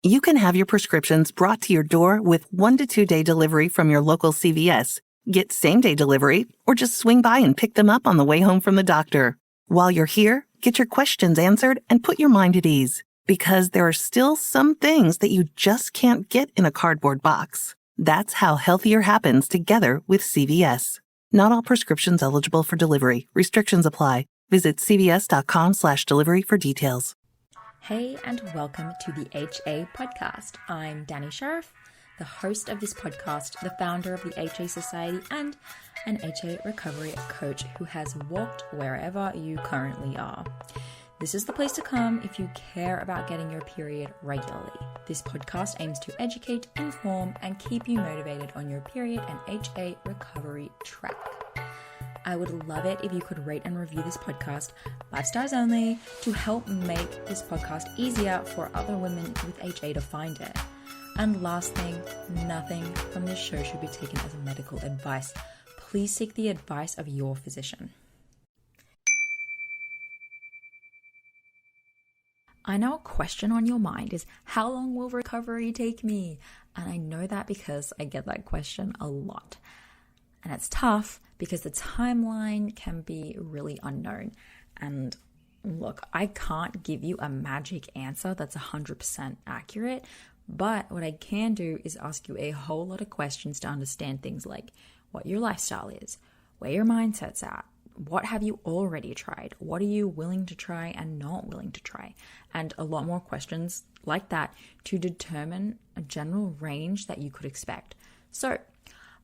You can have your prescriptions brought to your door with 1 to 2 day delivery from your local CVS. Get same-day delivery, or just swing by and pick them up on the way home from the doctor. While you're here, get your questions answered and put your mind at ease, because there are still some things that you just can't get in a cardboard box. That's how healthier happens together with CVS. Not all prescriptions eligible for delivery. Restrictions apply. Visit cvs.com/delivery for details. Hey, and welcome to the HA podcast. I'm Danny Sheriff, the host of this podcast, the founder of the HA Society, and an HA recovery coach who has walked wherever you currently are. This is the place to come if you care about getting your period regularly. This podcast aims to educate, inform, and keep you motivated on your period and HA recovery track. I would love it if you could rate and review this podcast, 5 stars only, to help make this podcast easier for other women with HA to find it. And last thing, nothing from this show should be taken as medical advice. Please seek the advice of your physician. I know a question on your mind is, how long will recovery take me? And I know that because I get that question a lot. And it's tough because the timeline can be really unknown. And look, I can't give you a magic answer that's 100% accurate, but what I can do is ask you a whole lot of questions to understand things like what your lifestyle is, where your mindset's at, what have you already tried, what are you willing to try and not willing to try, and a lot more questions like that to determine a general range that you could expect. So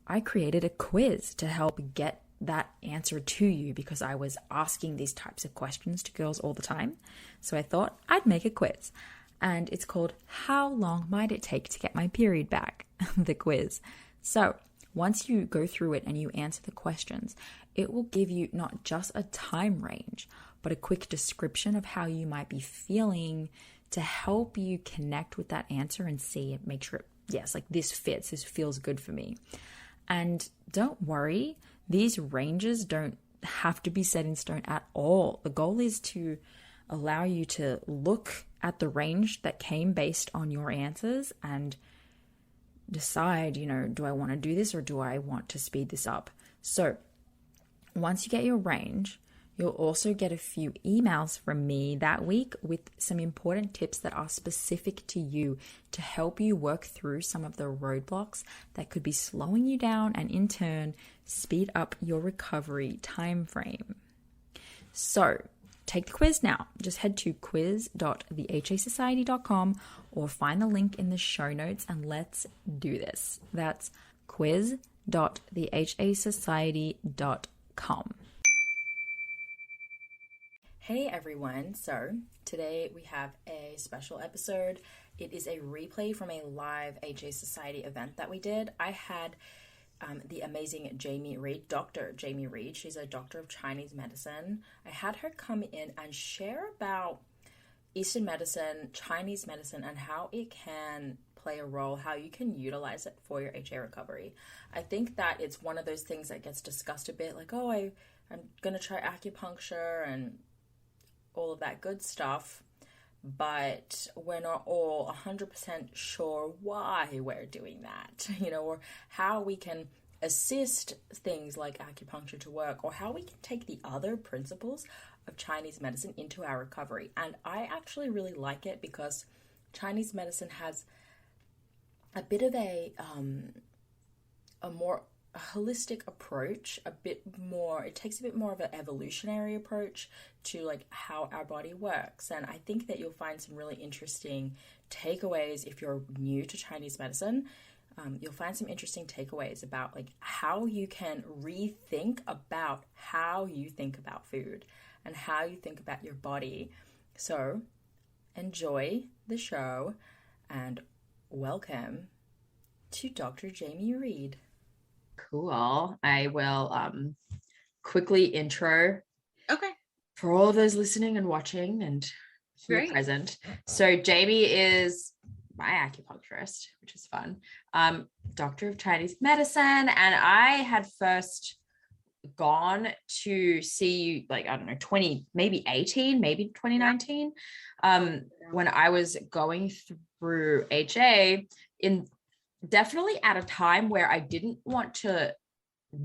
I created a quiz to help get that answer to you because I was asking these types of questions to girls all the time. So I thought I'd make a quiz, and it's called How Long Might It Take to Get My Period Back? The quiz. So once you go through it and you answer the questions, it will give you not just a time range, but a quick description of how you might be feeling to help you connect with that answer and see it, make sure, yes, like this fits, this feels good for me. And don't worry, these ranges don't have to be set in stone at all. The goal is to allow you to look at the range that came based on your answers and decide, do I want to do this or do I want to speed this up? So once you get your range, you'll also get a few emails from me that week with some important tips that are specific to you to help you work through some of the roadblocks that could be slowing you down and in turn speed up your recovery time frame. So take the quiz now. Just head to quiz.thehasociety.com or find the link in the show notes and let's do this. That's quiz.thehasociety.com. Hey everyone, so today we have a special episode. It is a replay from a live HA Society event that we did. I had the amazing Jamie Reed, Dr. Jamie Reed. She's a doctor of Chinese medicine. I had her come in and share about Eastern medicine, Chinese medicine, and how it can play a role, how you can utilize it for your HA recovery. I think that it's one of those things that gets discussed a bit, like, I'm going to try acupuncture and all of that good stuff, but we're not all 100% sure why we're doing that, or how we can assist things like acupuncture to work, or how we can take the other principles of Chinese medicine into our recovery. And I actually really like it because Chinese medicine has a bit of a more holistic approach, it takes a bit more of an evolutionary approach to like how our body works. And I think that you'll find some really interesting takeaways if you're new to Chinese medicine. You'll find some interesting takeaways about like how you can rethink about how you think about food and how you think about your body. So enjoy the show and welcome to Dr. Jamie Reed. Cool. I will quickly intro. Okay. For all of those listening and watching and here present. So Jamie is my acupuncturist, which is fun. Doctor of Chinese medicine. And I had first gone to see, like, I don't know, 20, maybe 18, maybe 2019, when I was going through HA, in definitely at a time where I didn't want to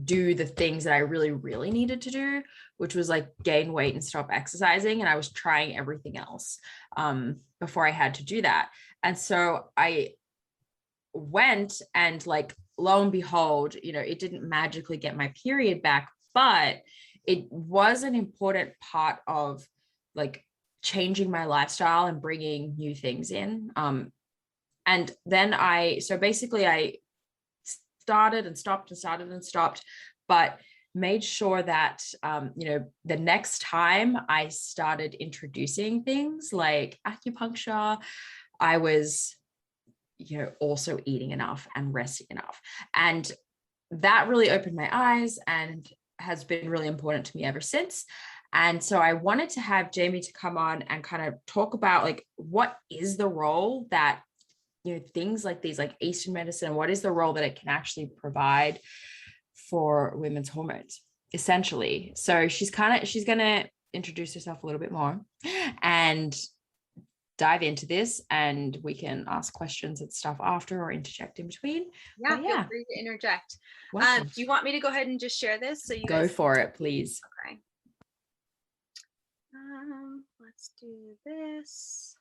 do the things that I really, really needed to do, which was like gain weight and stop exercising. And I was trying everything else before I had to do that. And so I went, and like, lo and behold, you know, it didn't magically get my period back, but it was an important part of like changing my lifestyle and bringing new things in. And then I started and stopped and started and stopped, but made sure that, you know, the next time I started introducing things like acupuncture, I was, you know, also eating enough and resting enough. And that really opened my eyes and has been really important to me ever since. And so I wanted to have Jamie to come on and kind of talk about, like, what is the role that, you know, things like these, like Eastern medicine, what is the role that it can actually provide for women's hormones, essentially. So she's going to introduce herself a little bit more and dive into this, and we can ask questions and stuff after or interject in between. Yeah, feel free to interject. Do you want me to go ahead and just share this? So you go for it, please. Okay. Let's do this.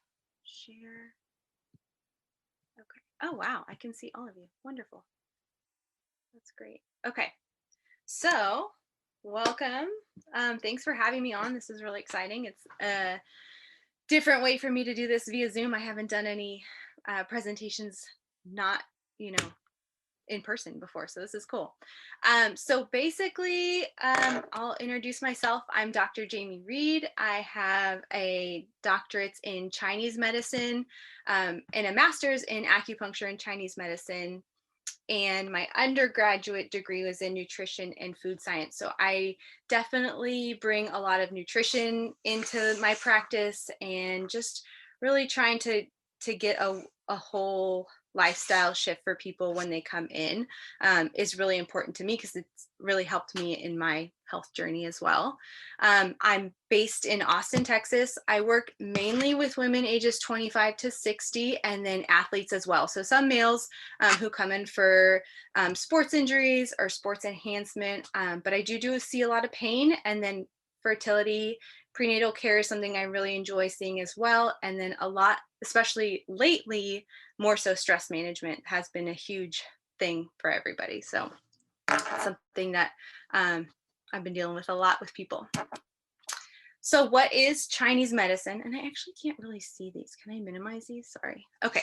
Share. Okay. Oh, wow. I can see all of you. Wonderful. That's great. Okay. So welcome. Thanks for having me on. This is really exciting. It's a different way for me to do this via Zoom. I haven't done any presentations, not, you know, in person before. So this is cool. So basically, I'll introduce myself. I'm Dr. Jamie Reed. I have a doctorate in Chinese medicine and a master's in acupuncture and Chinese medicine. And my undergraduate degree was in nutrition and food science. So I definitely bring a lot of nutrition into my practice, and just really trying to get a whole lifestyle shift for people when they come in is really important to me, because it's really helped me in my health journey as well. I'm based in Austin, Texas. I work mainly with women ages 25 to 60, and then athletes as well. So some males who come in for sports injuries or sports enhancement, but I do see a lot of pain, and then fertility, prenatal care is something I really enjoy seeing as well. And then a lot, especially lately, more so stress management has been a huge thing for everybody. So it's something that I've been dealing with a lot with people. So what is Chinese medicine? And I actually can't really see these. Can I minimize these? Sorry. Okay.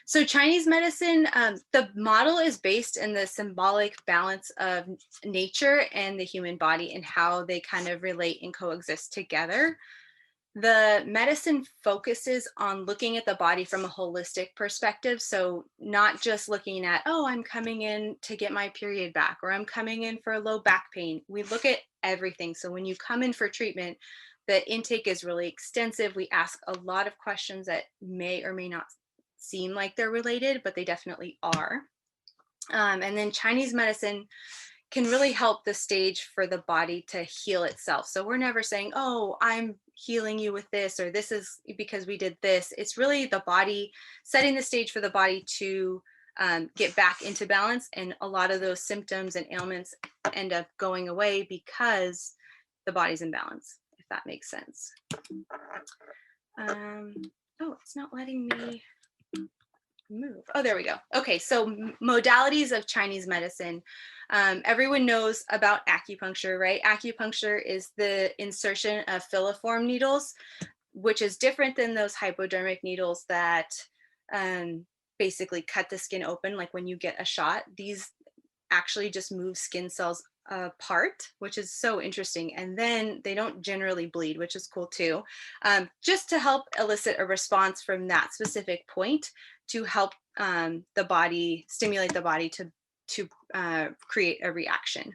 So Chinese medicine, the model is based in the symbolic balance of nature and the human body, and how they kind of relate and coexist together. The medicine focuses on looking at the body from a holistic perspective. So not just looking at, oh, I'm coming in to get my period back, or I'm coming in for low back pain. We look at everything. So when you come in for treatment, the intake is really extensive. We ask a lot of questions that may or may not seem like they're related, but they definitely are. And then Chinese medicine can really help the stage for the body to heal itself. So we're never saying, oh, I'm healing you with this, or this is because we did this. It's really the body setting the stage for the body to get back into balance. And a lot of those symptoms and ailments end up going away because the body's in balance, if that makes sense. Oh, it's not letting me move. Oh, there we go. Okay, so modalities of Chinese medicine. Everyone knows about acupuncture, right? Acupuncture is the insertion of filiform needles, which is different than those hypodermic needles that basically cut the skin open, like when you get a shot. These actually just move skin cells apart, which is so interesting. And then they don't generally bleed, which is cool too, just to help elicit a response from that specific point to help the body, stimulate the body to create a reaction.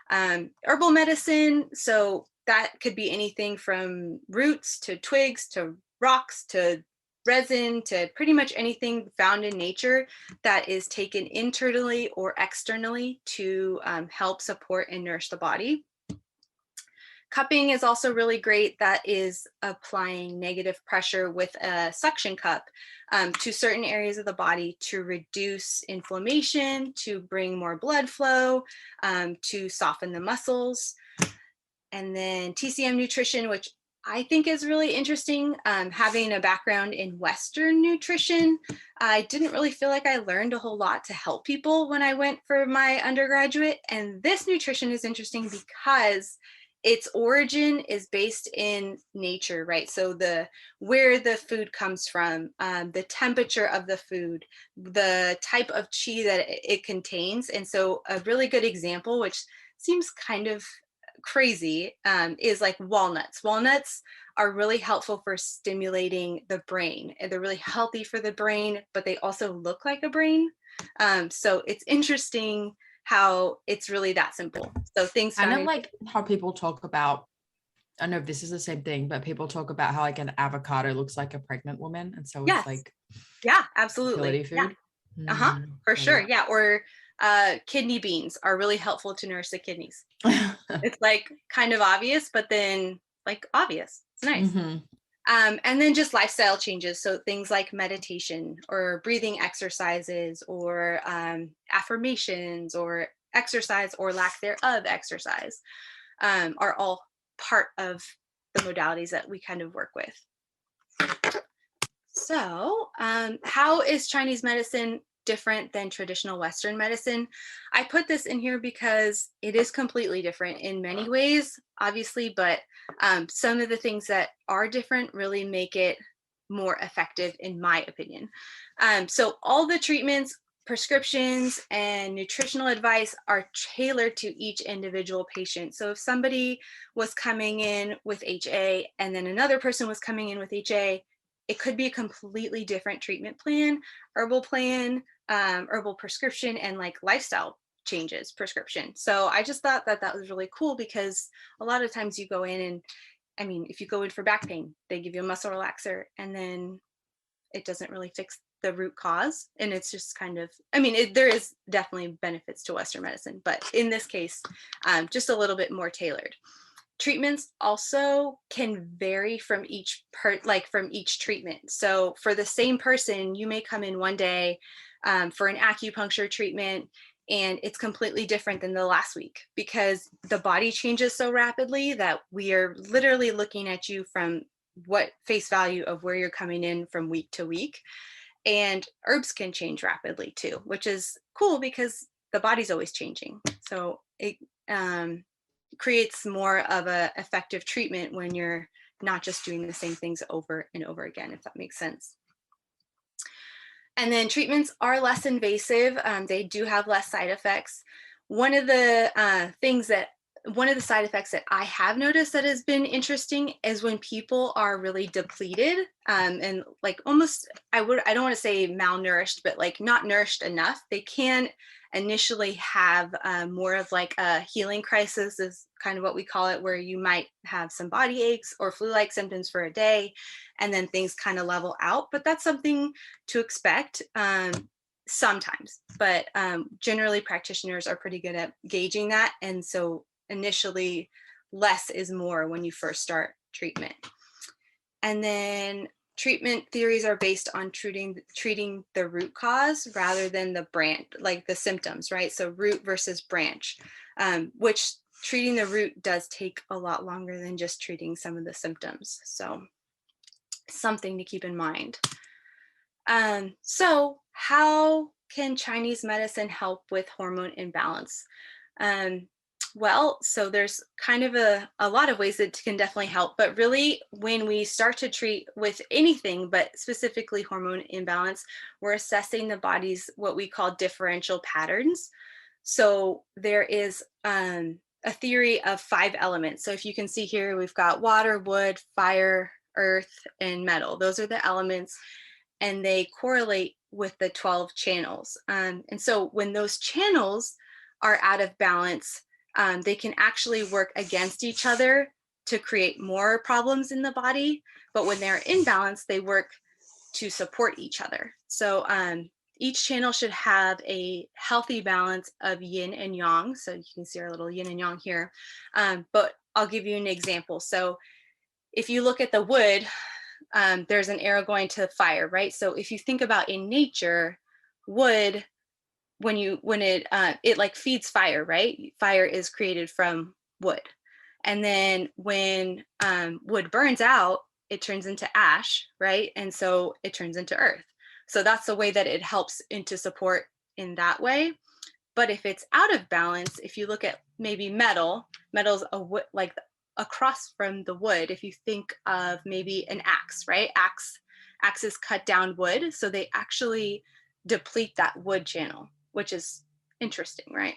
Herbal medicine, so that could be anything from roots to twigs to rocks to resin to pretty much anything found in nature that is taken internally or externally to help support and nourish the body. Cupping is also really great. That is applying negative pressure with a suction cup to certain areas of the body to reduce inflammation, to bring more blood flow, to soften the muscles. And then TCM Nutrition, which I think is really interesting. Having a background in Western nutrition, I didn't really feel like I learned a whole lot to help people when I went for my undergraduate. And this nutrition is interesting because its origin is based in nature, right? So where the food comes from, the temperature of the food, the type of chi that it contains. And so a really good example, which seems kind of crazy, is like walnuts. Walnuts are really helpful for stimulating the brain, and they're really healthy for the brain, but they also look like a brain. So it's interesting how it's really that simple. So things kind of like how people talk about, I don't know if this is the same thing, but people talk about how like an avocado looks like a pregnant woman, and so Yes. it's like absolutely fertility food. Yeah. For sure. Yeah. Or kidney beans are really helpful to nourish the kidneys. It's like kind of obvious, but then like obvious. It's nice. And then just lifestyle changes. So things like meditation or breathing exercises or affirmations or exercise or lack thereof exercise are all part of the modalities that we kind of work with. So how is Chinese medicine different than traditional Western medicine? I put this in here because it is completely different in many ways, obviously, but some of the things that are different really make it more effective, in my opinion. So all the treatments, prescriptions, and nutritional advice are tailored to each individual patient. So if somebody was coming in with HA and then another person was coming in with HA, it could be a completely different treatment plan, herbal prescription, and like lifestyle changes prescription. So I just thought that was really cool because a lot of times you go in and, I mean, if you go in for back pain, they give you a muscle relaxer and then it doesn't really fix the root cause. And it's just kind of, I mean, there is definitely benefits to Western medicine, but in this case, just a little bit more tailored. Treatments also can vary from each treatment. So for the same person, you may come in one day for an acupuncture treatment and it's completely different than the last week because the body changes so rapidly that we are literally looking at you from what face value of where you're coming in from week to week. And herbs can change rapidly too, which is cool because the body's always changing. So it creates more of a effective treatment when you're not just doing the same things over and over again, if that makes sense. And then treatments are less invasive. They do have less side effects. One of the side effects that I have noticed that has been interesting is when people are really depleted and like almost, I don't want to say malnourished, but like not nourished enough, they can initially have more of like a healing crisis is kind of what we call it, where you might have some body aches or flu-like symptoms for a day and then things kind of level out. But that's something to expect sometimes, but generally practitioners are pretty good at gauging that. And so initially less is more when you first start treatment. And then treatment theories are based on treating the root cause rather than the branch, like the symptoms, right? So root versus branch, which treating the root does take a lot longer than just treating some of the symptoms. So something to keep in mind. So how can Chinese medicine help with hormone imbalance? Well, so there's kind of a lot of ways that can definitely help, but really when we start to treat with anything, but specifically hormone imbalance, we're assessing the body's what we call differential patterns. So there is a theory of 5 elements. So if you can see here, we've got water, wood, fire, earth, and metal. Those are the elements, and they correlate with the 12 channels. And so when those channels are out of balance, they can actually work against each other to create more problems in the body. But when they're in balance, they work to support each other. So each channel should have a healthy balance of yin and yang. So you can see our little yin and yang here. But I'll give you an example. So if you look at the wood, there's an arrow going to fire, right? So if you think about in nature, wood, when it like feeds fire, right? Fire is created from wood. And then when wood burns out, it turns into ash, right? And so it turns into earth. So that's the way that it helps into support in that way. But if it's out of balance, if you look at maybe metal's like across from the wood. If you think of maybe an axe, right? Axes cut down wood, so they actually deplete that wood channel, which is interesting, right?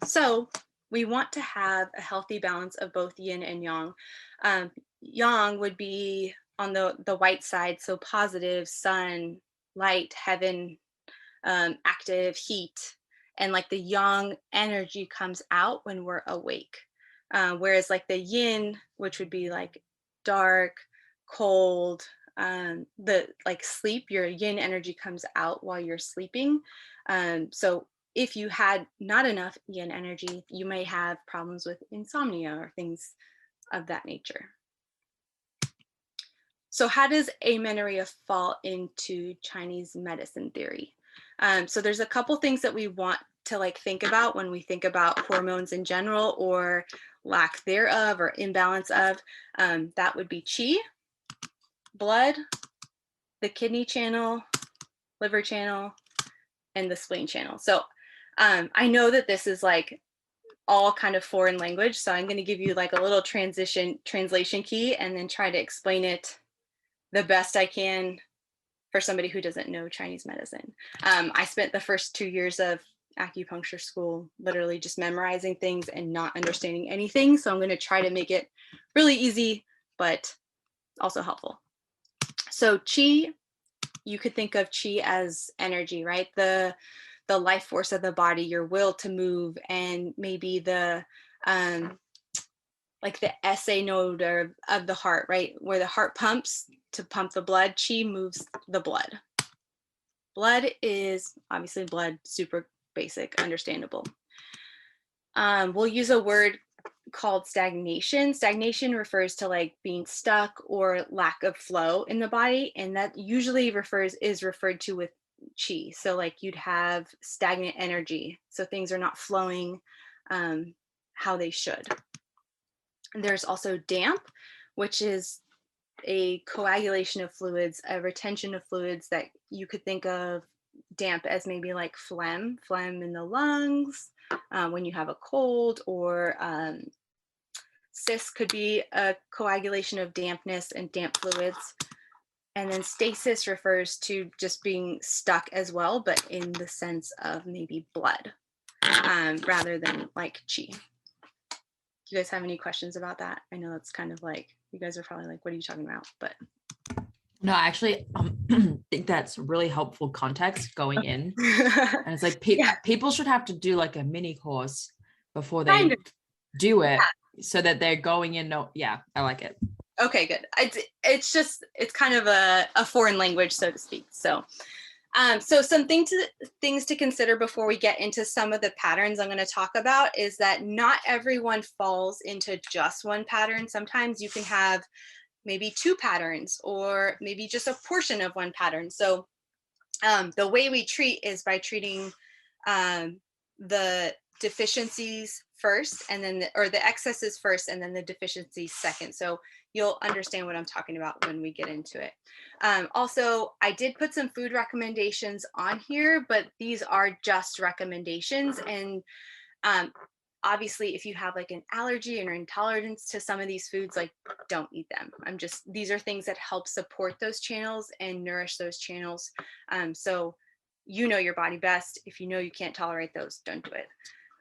So we want to have a healthy balance of both yin and yang. Yang would be on the white side, so positive, sun, light, heaven, active, heat, and like the yang energy comes out when we're awake. Whereas like the yin, which would be like dark, cold, the like sleep, your yin energy comes out while you're sleeping. So if you had not enough yin energy, you may have problems with insomnia or things of that nature. So how does amenorrhea fall into Chinese medicine theory? So there's a couple things that we want to like think about when we think about hormones in general or lack thereof or imbalance of. That would be qi, blood, the kidney channel, liver channel, and the spleen channel. So I know that this is like all kind of foreign language, so I'm going to give you like a little translation key and then try to explain it the best I can for somebody who doesn't know Chinese medicine. I spent the first 2 years of acupuncture school literally just memorizing things and not understanding anything, so I'm going to try to make it really easy but also helpful. So qi, you could think of qi as energy, right? The life force of the body, your will to move, and maybe the like the SA node of the heart, right? Where the heart pumps to pump the blood, qi moves the blood. Blood is obviously blood, super basic, understandable. We'll use a word called stagnation. Stagnation refers to like being stuck or lack of flow in the body, and that usually is referred to with qi. So like you'd have stagnant energy, so things are not flowing how they should. And there's also damp, which is a coagulation of fluids, a retention of fluids that you could think of damp as maybe like phlegm in the lungs when you have a cold, or cyst could be a coagulation of dampness and damp fluids. And then stasis refers to just being stuck as well, but in the sense of maybe blood rather than like qi. Do you guys have any questions about that? I know it's kind of like, you guys are probably like, what are you talking about? But no, I actually think that's really helpful context going in. And it's like people should have to do like a mini course before they do it, so that they're going in. I like it. Okay, good. It's kind of a foreign language, so to speak. So some things to consider before we get into some of the patterns I'm going to talk about is that not everyone falls into just one pattern. Sometimes you can have maybe two patterns, or maybe just a portion of one pattern. So the way we treat is by treating the deficiencies first, and then the excesses first, and then the deficiencies second. So you'll understand what I'm talking about when we get into it. Also, I did put some food recommendations on here, but these are just recommendations. And obviously, if you have like an allergy or intolerance to some of these foods, like don't eat them. These are things that help support those channels and nourish those channels. So you know your body best. If you know you can't tolerate those, don't do it.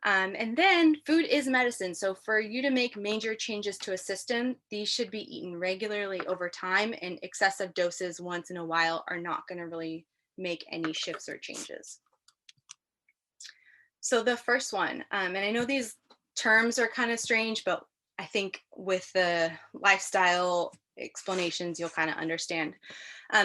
And then food is medicine. So for you to make major changes to a system, these should be eaten regularly over time, and excessive doses once in a while are not going to really make any shifts or changes. So the first one, and I know these terms are kind of strange, but I think with the lifestyle explanations, you'll kind of understand.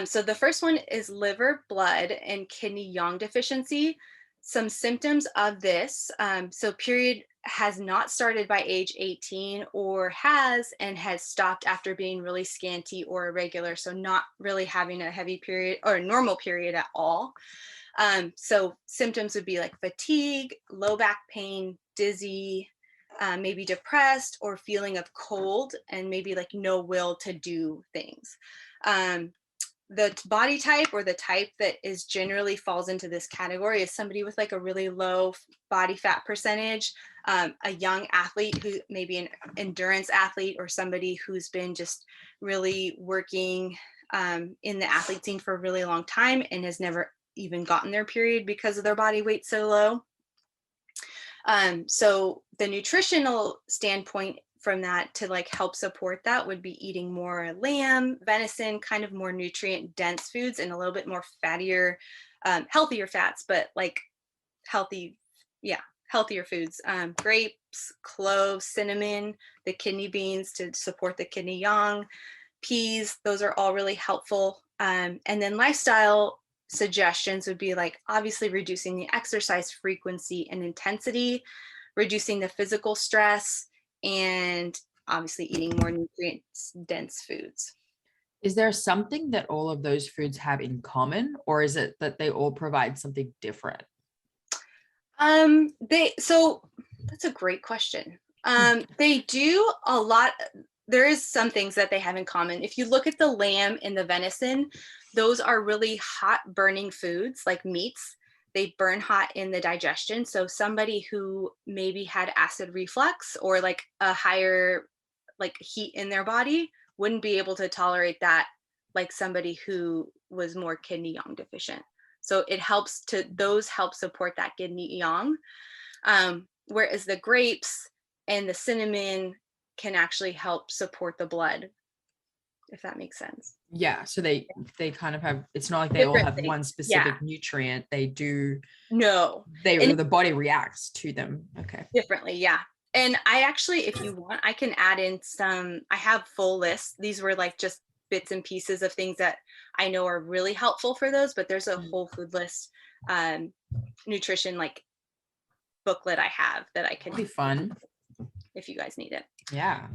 So the first one is liver, blood, and kidney yang deficiency. Some symptoms of this, so period has not started by age 18, or has and has stopped after being really scanty or irregular, so not really having a heavy period or a normal period at all. So symptoms would be like fatigue, low back pain, dizzy, maybe depressed, or feeling of cold, and maybe like no will to do things. The body type, or the type that is generally falls into this category, is somebody with like a really low body fat percentage, a young athlete who maybe an endurance athlete, or somebody who's been just really working in the athlete scene for a really long time and has never even gotten their period because of their body weight so low. So the nutritional standpoint from that to like help support that would be eating more lamb, venison, kind of more nutrient dense foods, and a little bit more fattier, healthier fats, but like healthier foods. Grapes, cloves, cinnamon, the kidney beans to support the kidney yang, peas, those are all really helpful. And then lifestyle suggestions would be like obviously reducing the exercise frequency and intensity, reducing the physical stress, and obviously eating more nutrient dense foods. Is there something that all of those foods have in common, or is it that they all provide something different? So that's a great question. They do a lot. There is some things that they have in common. If you look at the lamb and the venison, those are really hot burning foods, like meats. They burn hot in the digestion. So somebody who maybe had acid reflux or like a higher like heat in their body wouldn't be able to tolerate that, like somebody who was more kidney yang deficient. So those help support that kidney yang. Whereas the grapes and the cinnamon can actually help support the blood, if that makes sense. Yeah, so they kind of have, it's not like they all have one specific nutrient. They do. No. The body reacts to them. Okay. Differently, yeah. And I actually, if you want, I can add in some, I have full lists. These were like just bits and pieces of things that I know are really helpful for those, but there's a whole food list, nutrition like booklet I have that I can. That'd be fun if you guys need it. Yeah.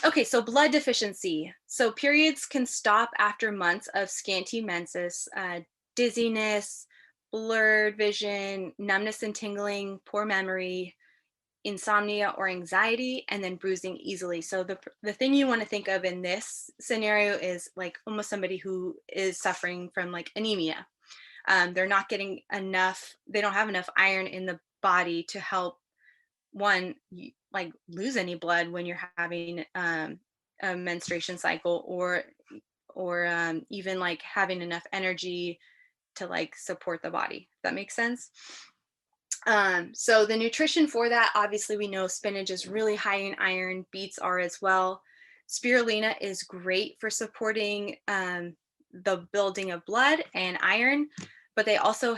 Okay, so blood deficiency. So periods can stop after months of scanty menses, dizziness, blurred vision, numbness and tingling, poor memory, insomnia or anxiety, and then bruising easily. So the thing you want to think of in this scenario is like almost somebody who is suffering from like anemia. They're not getting enough, they don't have enough iron in the body to help one like lose any blood when you're having a menstruation cycle, or even like having enough energy to like support the body. If that makes sense. So the nutrition for that, obviously we know spinach is really high in iron, beets are as well. Spirulina is great for supporting the building of blood and iron, but it also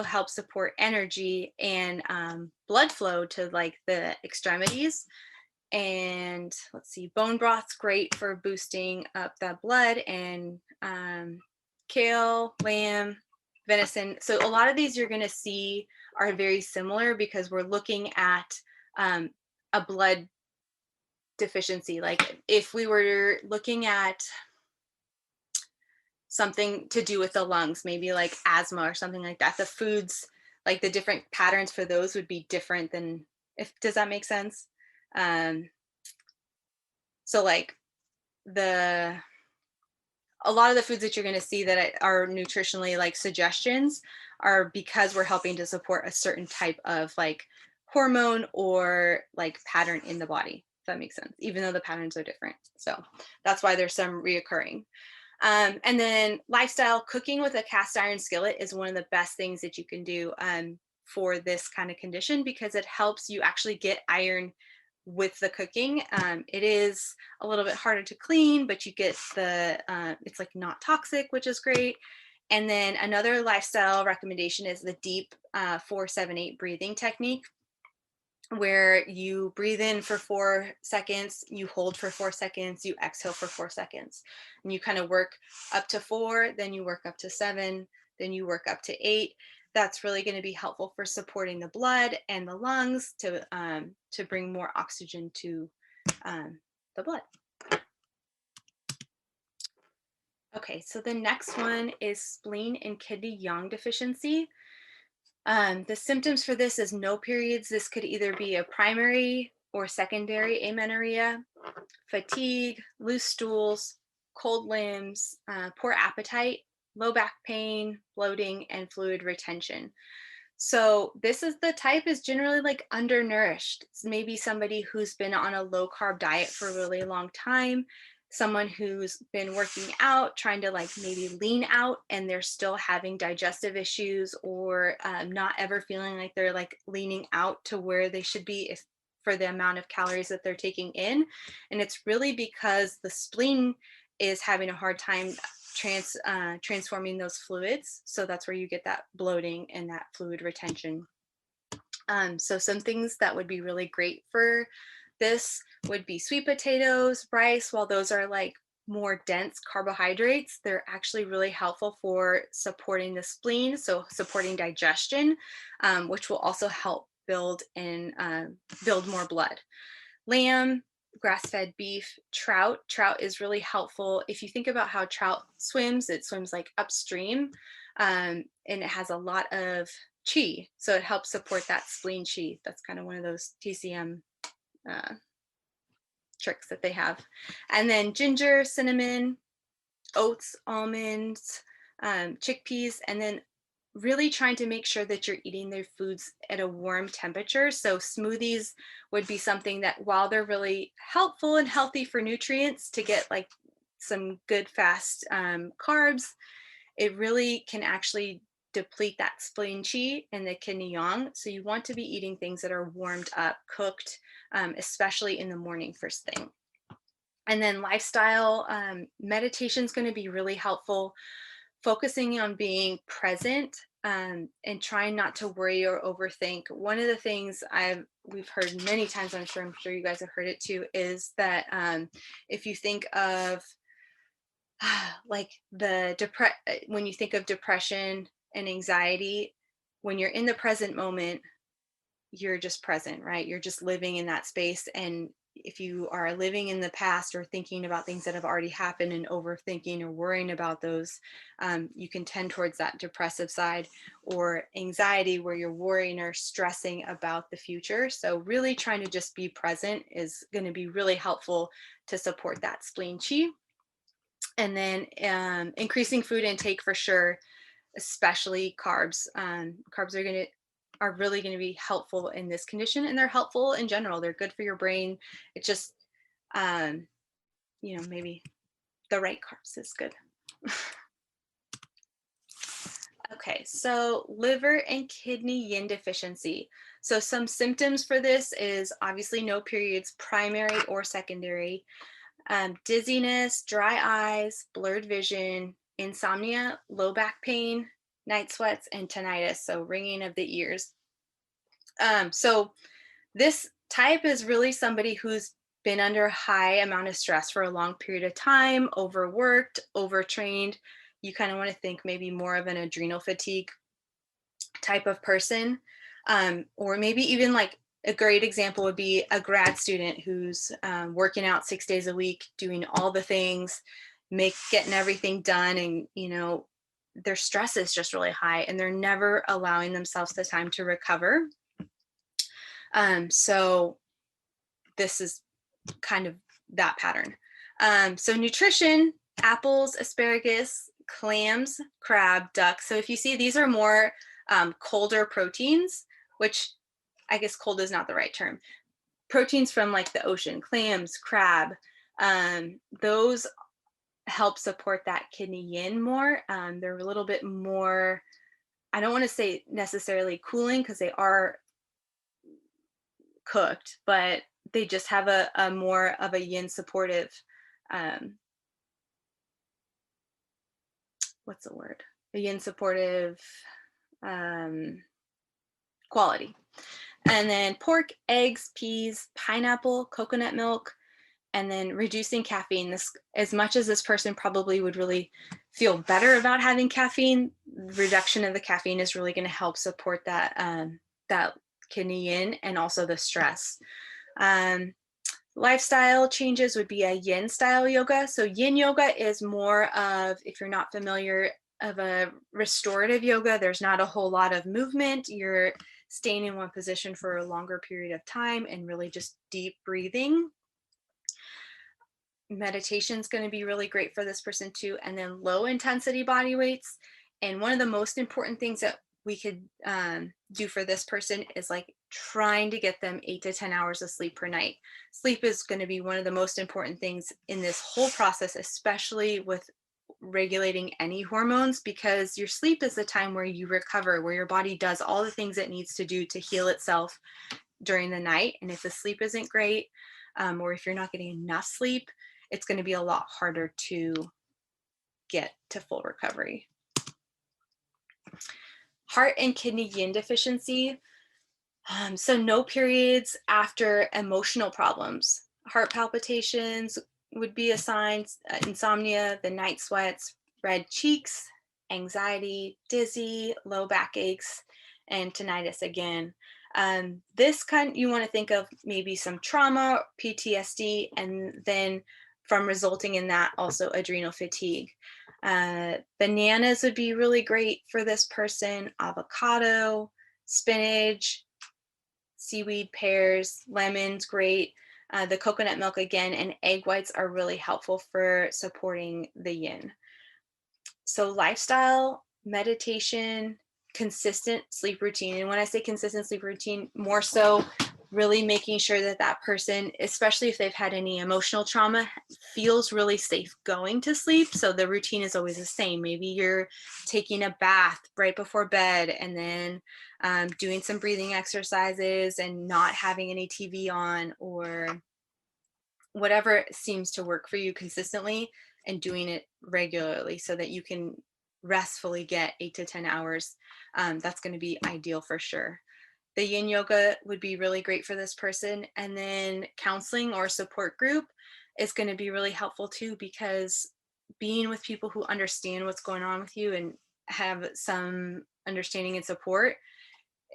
helps support energy and blood flow to like the extremities. And let's see, bone broth's great for boosting up that blood, and kale, lamb, venison. So a lot of these you're going to see are very similar because we're looking at a blood deficiency. Like if we were looking at something to do with the lungs, maybe like asthma or something like that, the foods, like the different patterns for those would be different than, does that make sense? So like a lot of the foods that you're going to see that are nutritionally like suggestions are because we're helping to support a certain type of like hormone or like pattern in the body, if that makes sense, even though the patterns are different. So that's why there's some reoccurring. And then lifestyle, cooking with a cast iron skillet is one of the best things that you can do for this kind of condition, because it helps you actually get iron with the cooking. It is a little bit harder to clean, but you get it's like not toxic, which is great. And then another lifestyle recommendation is the deep 4-7-8 breathing technique, where you breathe in for 4 seconds, you hold for 4 seconds, you exhale for 4 seconds, and you kind of work up to 4, then you work up to 7, then you work up to 8. that's really going to be helpful for supporting the blood and the lungs to bring more oxygen to the blood. Okay, so the next one is spleen and kidney yang deficiency. The symptoms for this is no periods. This could either be a primary or secondary amenorrhea, fatigue, loose stools, cold limbs, poor appetite, low back pain, bloating, and fluid retention. So this is the type is generally like undernourished. It's maybe somebody who's been on a low carb diet for a really long time, someone who's been working out, trying to like maybe lean out, and they're still having digestive issues, or not ever feeling like they're like leaning out to where they should be if for the amount of calories that they're taking in. And it's really because the spleen is having a hard time transforming those fluids. So that's where you get that bloating and that fluid retention. So some things that would be really great for this would be sweet potatoes, rice. While those are like more dense carbohydrates, they're actually really helpful for supporting the spleen, so supporting digestion, which will also help build more blood. Lamb, grass-fed beef, trout is really helpful. If you think about how trout swims, it swims like upstream, and it has a lot of chi, so it helps support that spleen chi. That's kind of one of those TCM tricks that they have. And then ginger, cinnamon, oats, almonds, chickpeas, and then really trying to make sure that you're eating their foods at a warm temperature. So smoothies would be something that, while they're really helpful and healthy for nutrients to get like some good fast carbs, it really can actually deplete that spleen chi and the kidney yang. So you want to be eating things that are warmed up, cooked, especially in the morning first thing. And then lifestyle, meditation is going to be really helpful, focusing on being present, and trying not to worry or overthink. One of the things we've heard many times, I'm sure you guys have heard it too, is that if you think of like when you think of depression and anxiety, when you're in the present moment, you're just present, right? You're just living in that space. And if you are living in the past or thinking about things that have already happened and overthinking or worrying about those, you can tend towards that depressive side, or anxiety where you're worrying or stressing about the future. So really trying to just be present is going to be really helpful to support that spleen chi. And then increasing food intake for sure, especially carbs. Carbs are really going to be helpful in this condition, and they're helpful in general. They're good for your brain. It's just, maybe the right carbs is good. Okay, so liver and kidney yin deficiency. So some symptoms for this is obviously no periods, primary or secondary, dizziness, dry eyes, blurred vision, insomnia, low back pain, night sweats, and tinnitus, so ringing of the ears. So this type is really somebody who's been under a high amount of stress for a long period of time, overworked, overtrained. You kind of want to think maybe more of an adrenal fatigue type of person, or maybe even like a great example would be a grad student who's working out 6 days a week, doing all the things, getting everything done, and their stress is just really high, and they're never allowing themselves the time to recover. So this is kind of that pattern. So nutrition: apples, asparagus, clams, crab, duck. So if you see, these are more colder proteins, which I guess cold is not the right term. Proteins from like the ocean, clams, crab, those help support that kidney yin more. They're a little bit more, I don't want to say necessarily cooling because they are cooked, but they just have a more of a yin supportive, what's the word? A yin supportive quality. And then pork, eggs, peas, pineapple, coconut milk, and then reducing caffeine. This, as much as this person probably would really feel better about having caffeine, reduction of the caffeine is really going to help support that that kidney yin and also the stress. Lifestyle changes would be a yin style yoga. So yin yoga is more of, if you're not familiar, of a restorative yoga. There's not a whole lot of movement. You're staying in one position for a longer period of time and really just deep breathing. Meditation is going to be really great for this person too. And then low intensity body weights. And one of the most important things that we could do for this person is like trying to get them 8 to 10 hours of sleep per night. Sleep is going to be one of the most important things in this whole process, especially with regulating any hormones, because your sleep is the time where you recover, where your body does all the things it needs to do to heal itself during the night. And if the sleep isn't great, or if you're not getting enough sleep, it's going to be a lot harder to get to full recovery. Heart and kidney yin deficiency. So no periods after emotional problems. Heart palpitations would be a sign, insomnia, the night sweats, red cheeks, anxiety, dizzy, low back aches, and tinnitus again. This kind, you want to think of maybe some trauma, PTSD, and then from resulting in that also adrenal fatigue. Bananas would be really great for this person, avocado, spinach, seaweed, pears, lemons, great. The coconut milk again, and egg whites are really helpful for supporting the yin. So lifestyle, meditation, consistent sleep routine. And when I say consistent sleep routine, more so really making sure that that person, especially if they've had any emotional trauma, feels really safe going to sleep. So the routine is always the same. Maybe you're taking a bath right before bed and then doing some breathing exercises and not having any TV on, or whatever seems to work for you consistently, and doing it regularly so that you can restfully get 8 to 10 hours. That's going to be ideal for sure. The yin yoga would be really great for this person. And then counseling or support group is going to be really helpful too, because being with people who understand what's going on with you and have some understanding and support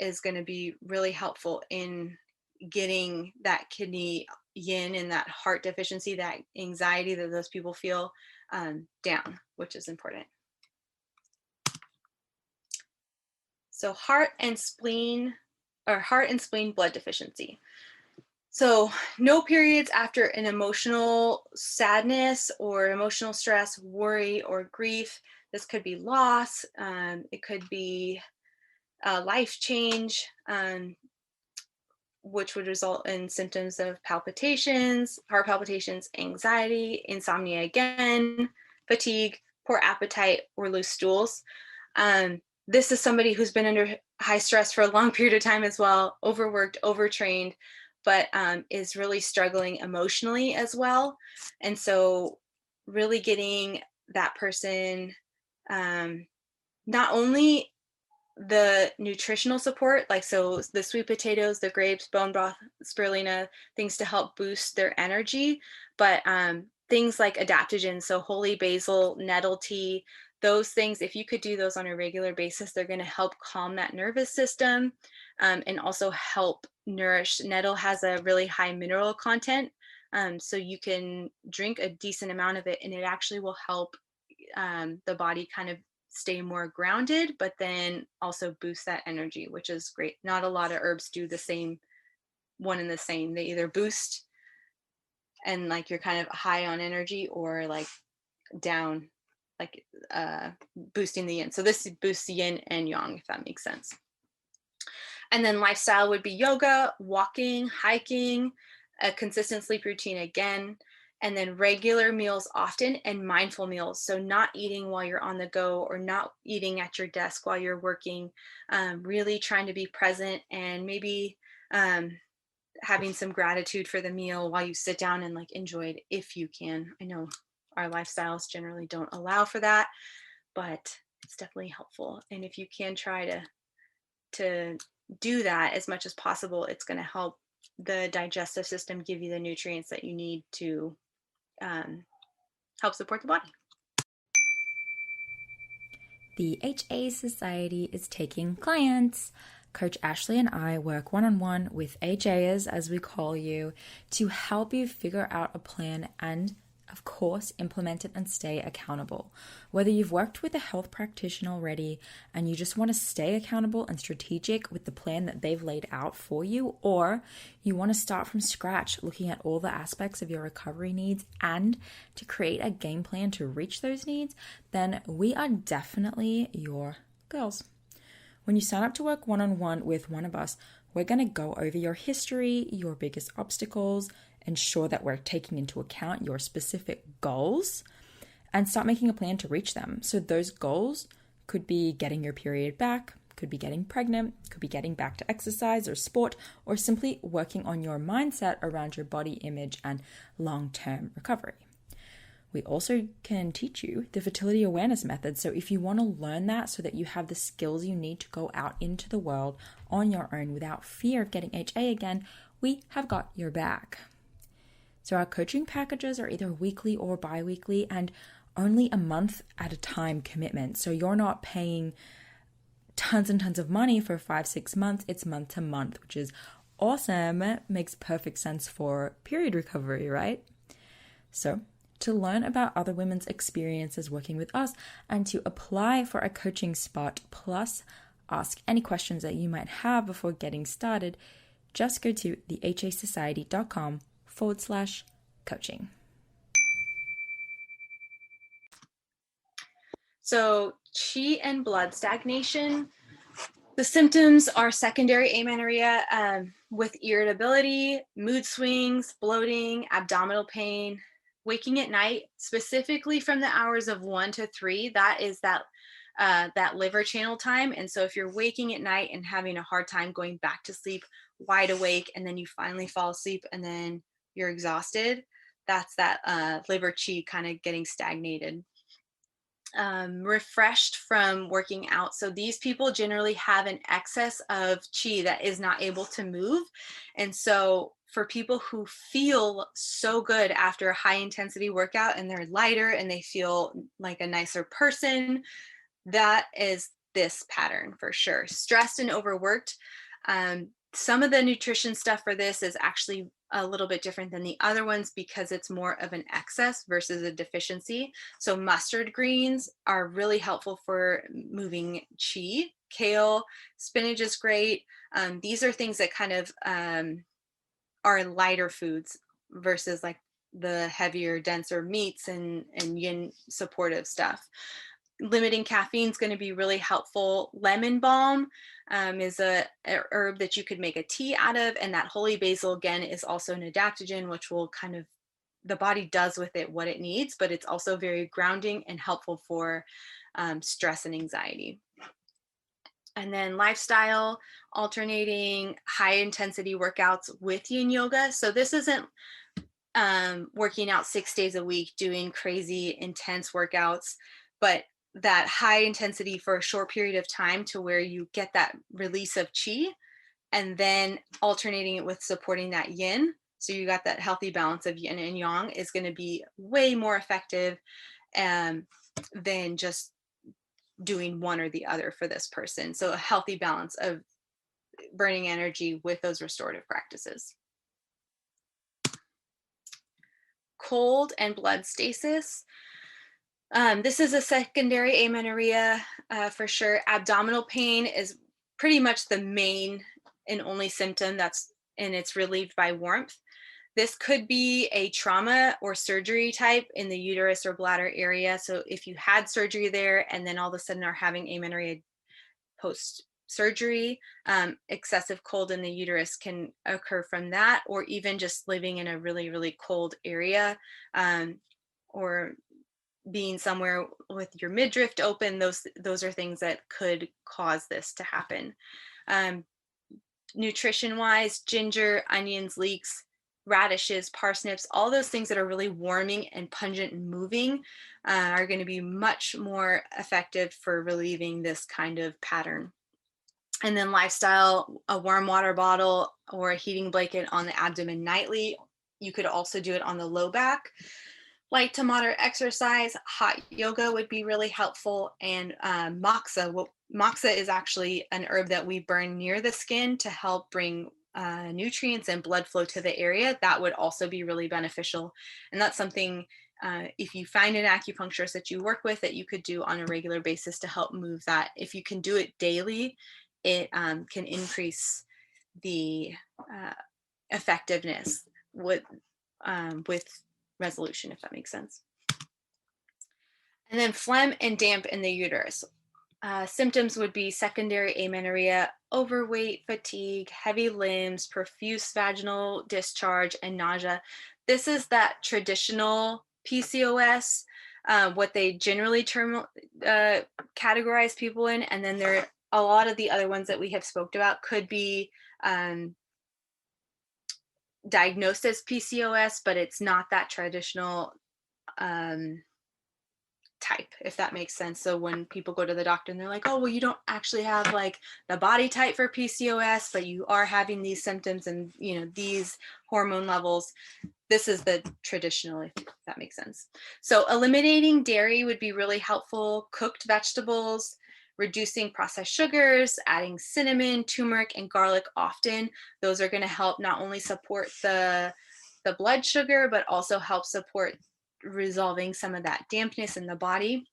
is going to be really helpful in getting that kidney yin and that heart deficiency, that anxiety that those people feel down, which is important. So heart and spleen blood deficiency. So no periods after an emotional sadness or emotional stress, worry, or grief. This could be loss. It could be a life change, which would result in symptoms of palpitations, heart palpitations, anxiety, insomnia again, fatigue, poor appetite, or loose stools. This is somebody who's been under high stress for a long period of time as well, overworked, overtrained, but is really struggling emotionally as well. And so really getting that person not only the nutritional support, like so the sweet potatoes, the grapes, bone broth, spirulina, things to help boost their energy, but things like adaptogens, so holy basil, nettle tea, those things, if you could do those on a regular basis, they're going to help calm that nervous system and also help nourish. Nettle has a really high mineral content, so you can drink a decent amount of it and it actually will help the body kind of stay more grounded, but then also boost that energy, which is great. Not a lot of herbs do the same one and the same. They either boost and like you're kind of high on energy, or like down, like boosting the yin. So this boosts the yin and yang, if that makes sense. And then lifestyle would be yoga, walking, hiking, a consistent sleep routine again, and then regular meals often, and mindful meals. So not eating while you're on the go or not eating at your desk while you're working, really trying to be present, and maybe having some gratitude for the meal while you sit down and like enjoy it if you can. I know our lifestyles generally don't allow for that, but it's definitely helpful. And if you can try to do that as much as possible, it's going to help the digestive system give you the nutrients that you need to help support the body. the HA Society is taking clients. Coach Ashley and I work one-on-one with HAs, as we call you, to help you figure out a plan and, of course, implement it and stay accountable. Whether you've worked with a health practitioner already and you just want to stay accountable and strategic with the plan that they've laid out for you, or you want to start from scratch looking at all the aspects of your recovery needs and to create a game plan to reach those needs, then we are definitely your girls. When you sign up to work one-on-one with one of us, we're going to go over your history, your biggest obstacles, ensure that we're taking into account your specific goals, and start making a plan to reach them. So those goals could be getting your period back, could be getting pregnant, could be getting back to exercise or sport, or simply working on your mindset around your body image and long-term recovery. We also can teach you the fertility awareness method. So if you want to learn that so that you have the skills you need to go out into the world on your own without fear of getting HA again, we have got your back. So our coaching packages are either weekly or bi-weekly and only a month at a time commitment. So you're not paying tons and tons of money for 5-6 months. It's month to month, which is awesome. Makes perfect sense for period recovery, right? So to learn about other women's experiences working with us and to apply for a coaching spot, plus ask any questions that you might have before getting started, just go to thehasociety.com/coaching. So chi and blood stagnation. The symptoms are secondary amenorrhea with irritability, mood swings, bloating, abdominal pain, waking at night, specifically from the hours of 1 to 3. That is that liver channel time. And so if you're waking at night and having a hard time going back to sleep, wide awake, and then you finally fall asleep and then you're exhausted, that's that liver chi kind of getting stagnated. Refreshed from working out. So these people generally have an excess of chi that is not able to move. And so for people who feel so good after a high intensity workout and they're lighter and they feel like a nicer person, that is this pattern for sure. Stressed and overworked. Some of the nutrition stuff for this is actually a little bit different than the other ones because it's more of an excess versus a deficiency. So mustard greens are really helpful for moving chi. Kale, spinach is great. These are things that kind of are lighter foods versus like the heavier, denser meats and yin supportive stuff. Limiting caffeine is going to be really helpful. Lemon balm is a herb that you could make a tea out of, and that holy basil again is also an adaptogen, which will kind of, the body does with it what it needs, but it's also very grounding and helpful for stress and anxiety. And then lifestyle, alternating high intensity workouts with yin yoga. So this isn't working out 6 days a week, doing crazy intense workouts, but that high intensity for a short period of time to where you get that release of chi, and then alternating it with supporting that yin. So you got that healthy balance of yin and yang is going to be way more effective than just doing one or the other for this person. So a healthy balance of burning energy with those restorative practices. Cold and blood stasis. This is a secondary amenorrhea for sure. Abdominal pain is pretty much the main and only symptom and it's relieved by warmth. This could be a trauma or surgery type in the uterus or bladder area. So if you had surgery there and then all of a sudden are having amenorrhea post-surgery, excessive cold in the uterus can occur from that, or even just living in a really, really cold area, or being somewhere with your midriff open. Those are things that could cause this to happen. Nutrition wise, ginger, onions, leeks, radishes, parsnips, all those things that are really warming and pungent and moving are going to be much more effective for relieving this kind of pattern. And then lifestyle, a warm water bottle or a heating blanket on the abdomen nightly. You could also do it on the low back. Light to moderate exercise, hot yoga would be really helpful, and moxa. Moxa is actually an herb that we burn near the skin to help bring nutrients and blood flow to the area. That would also be really beneficial, and that's something if you find an acupuncturist that you work with that you could do on a regular basis to help move that. If you can do it daily, it can increase the effectiveness with resolution, if that makes sense. And then phlegm and damp in the uterus. Symptoms would be secondary amenorrhea, overweight, fatigue, heavy limbs, profuse vaginal discharge, and nausea. This is that traditional PCOS, what they generally categorize people in. And then there are a lot of the other ones that we have spoke about could be diagnosed as PCOS, but it's not that traditional type, if that makes sense. So when people go to the doctor and they're like, oh, well, you don't actually have like the body type for PCOS, but you are having these symptoms and, you know, these hormone levels, this is the traditional, if that makes sense. So eliminating dairy would be really helpful. Cooked vegetables, reducing processed sugars, adding cinnamon, turmeric, and garlic often. Those are going to help not only support the blood sugar, but also help support resolving some of that dampness in the body.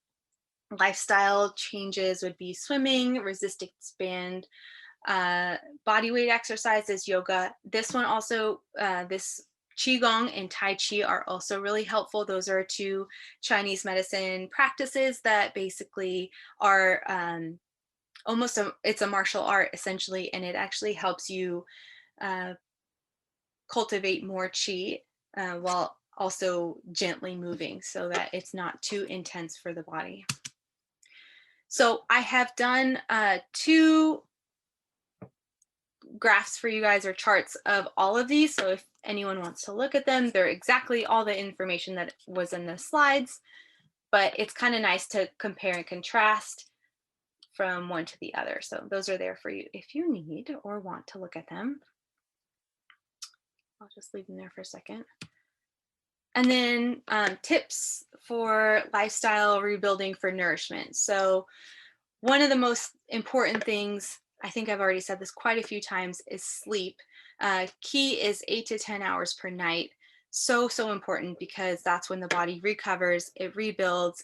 Lifestyle changes would be swimming, resistance band, body weight exercises, yoga. This one also, this Qigong and Tai Chi are also really helpful. Those are two Chinese medicine practices that basically are it's a martial art essentially, and it actually helps you cultivate more qi while also gently moving so that it's not too intense for the body. So I have done 2 graphs for you guys, or charts of all of these. So if anyone wants to look at them, they're exactly all the information that was in the slides, but it's kind of nice to compare and contrast from one to the other. So those are there for you if you need or want to look at them. I'll just leave them there for a second. And then tips for lifestyle rebuilding for nourishment. So one of the most important things, I think I've already said this quite a few times, is sleep. Key is 8 to 10 hours per night. So important, because that's when the body recovers, it rebuilds,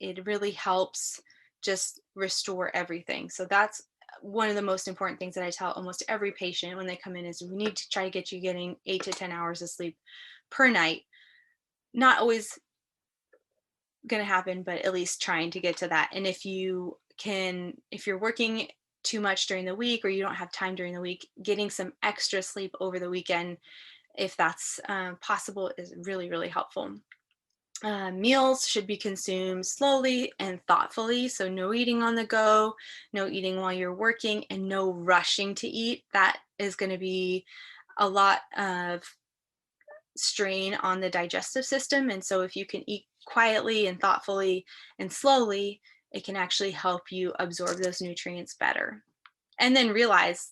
it really helps just restore everything. So that's one of the most important things that I tell almost every patient when they come in, is we need to try to get you getting 8 to 10 hours of sleep per night. Not always going to happen, but at least trying to get to that. And if you're working too much during the week, or you don't have time during the week, getting some extra sleep over the weekend, if that's possible, is really, really helpful. Meals should be consumed slowly and thoughtfully. So no eating on the go, no eating while you're working, and no rushing to eat. That is going to be a lot of strain on the digestive system. And so if you can eat quietly and thoughtfully and slowly, it can actually help you absorb those nutrients better. And then realize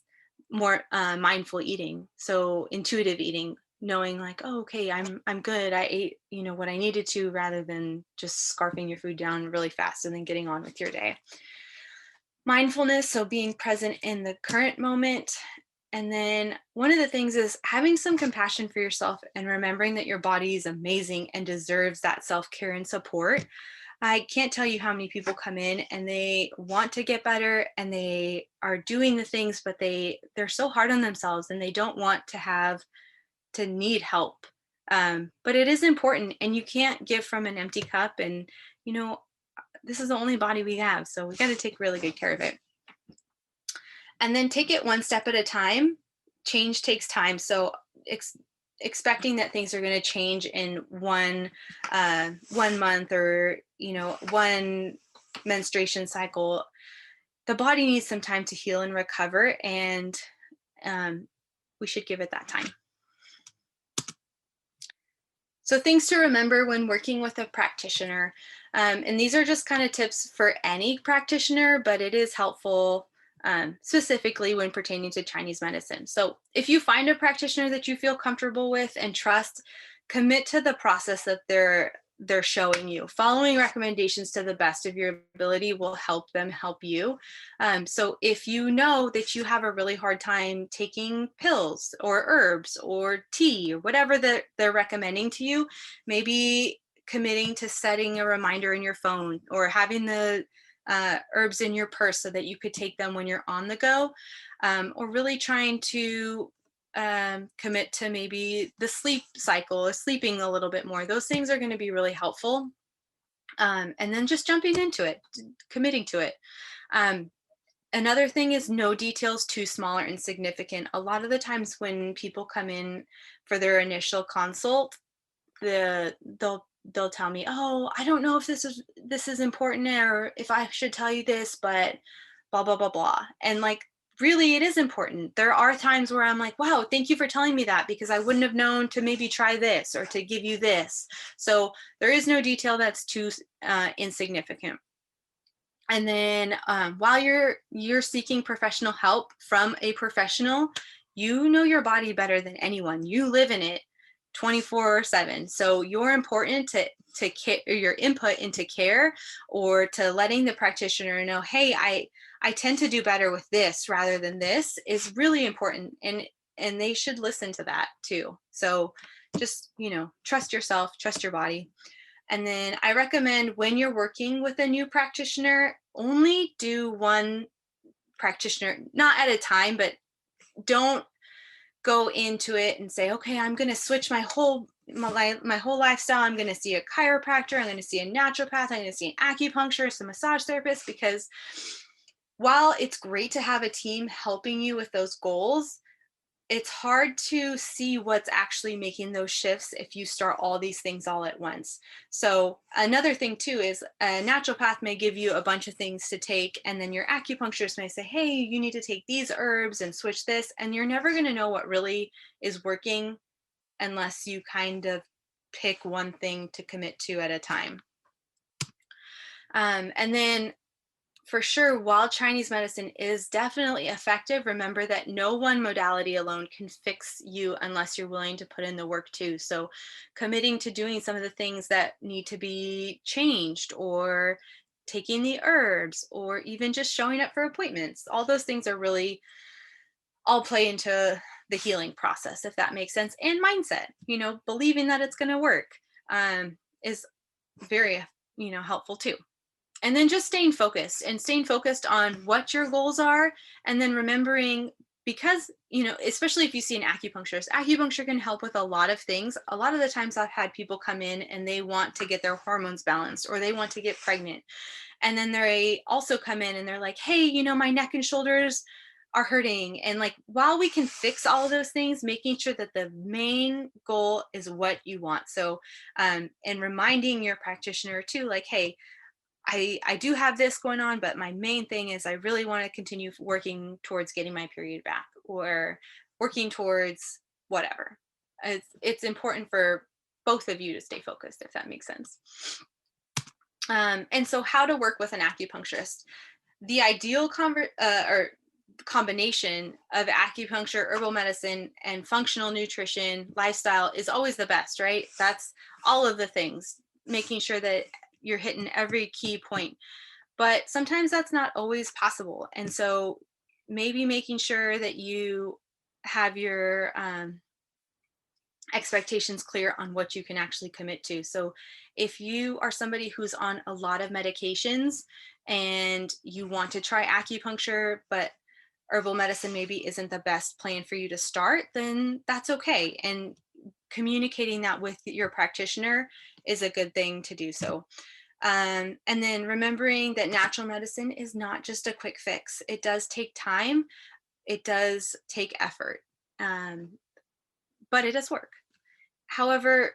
more mindful eating. So intuitive eating, knowing like, oh, okay, I'm good. I ate, what I needed to, rather than just scarfing your food down really fast and then getting on with your day. Mindfulness, so being present in the current moment. And then one of the things is having some compassion for yourself and remembering that your body is amazing and deserves that self-care and support. I can't tell you how many people come in and they want to get better and they are doing the things, but they're so hard on themselves and they don't want to need help. But it is important, and you can't give from an empty cup. And, this is the only body we have, so we got to take really good care of it. And then take it one step at a time. Change takes time. So expecting that things are going to change in one month or, one menstruation cycle, the body needs some time to heal and recover, and we should give it that time. So things to remember when working with a practitioner, and these are just kind of tips for any practitioner, but it is helpful specifically when pertaining to Chinese medicine. So if you find a practitioner that you feel comfortable with and trust, commit to the process that they're they're showing you. Following recommendations to the best of your ability will help them help you. So if you know that you have a really hard time taking pills or herbs or tea or whatever they're recommending to you, maybe committing to setting a reminder in your phone or having the herbs in your purse so that you could take them when you're on the go, or really trying to commit to maybe the sleep cycle or sleeping a little bit more. Those things are going to be really helpful. And then just jumping into it, committing to it. Another thing is no details too small or insignificant. A lot of the times when people come in for their initial consult, they'll tell me, oh, I don't know if this is important or if I should tell you this, but blah, blah, blah, blah. And like, really, it is important. There are times where I'm like, wow, thank you for telling me that, because I wouldn't have known to maybe try this or to give you this. So there is no detail that's too insignificant. And then while you're seeking professional help from a professional, you know your body better than anyone. You live in it 24/7. So you're important to your input into care or to letting the practitioner know, hey, I tend to do better with this rather than this is really important. And they should listen to that too. So just, trust yourself, trust your body. And then I recommend when you're working with a new practitioner, only do one practitioner, not at a time, but don't go into it and say, okay, I'm going to switch my whole lifestyle. I'm going to see a chiropractor. I'm going to see a naturopath. I'm going to see an acupuncturist, a massage therapist, because while it's great to have a team helping you with those goals, it's hard to see what's actually making those shifts if you start all these things all at once. So another thing too is a naturopath may give you a bunch of things to take, and then your acupuncturist may say, hey, you need to take these herbs and switch this, and you're never going to know what really is working unless you kind of pick one thing to commit to at a time. And then for sure, while Chinese medicine is definitely effective, remember that no one modality alone can fix you unless you're willing to put in the work too. So committing to doing some of the things that need to be changed, or taking the herbs, or even just showing up for appointments, all those things are really all play into the healing process, if that makes sense. And mindset, believing that it's going to work is very, helpful too. And then just staying focused on what your goals are. And then remembering, because, especially if you see an acupuncturist, acupuncture can help with a lot of things. A lot of the times I've had people come in and they want to get their hormones balanced, or they want to get pregnant. And then they also come in and they're like, hey, my neck and shoulders are hurting. And like, while we can fix all of those things, making sure that the main goal is what you want. So, and reminding your practitioner too, like, hey, I do have this going on, but my main thing is I really want to continue working towards getting my period back, or working towards whatever. It's important for both of you to stay focused, if that makes sense. And so how to work with an acupuncturist. The ideal combination of acupuncture, herbal medicine, and functional nutrition lifestyle is always the best, right? That's all of the things, making sure that you're hitting every key point. But sometimes that's not always possible. And so maybe making sure that you have your expectations clear on what you can actually commit to. So if you are somebody who's on a lot of medications and you want to try acupuncture, but herbal medicine maybe isn't the best plan for you to start, then that's okay. And communicating that with your practitioner is a good thing to do so. And then remembering that natural medicine is not just a quick fix. It does take time. It does take effort, but it does work. However,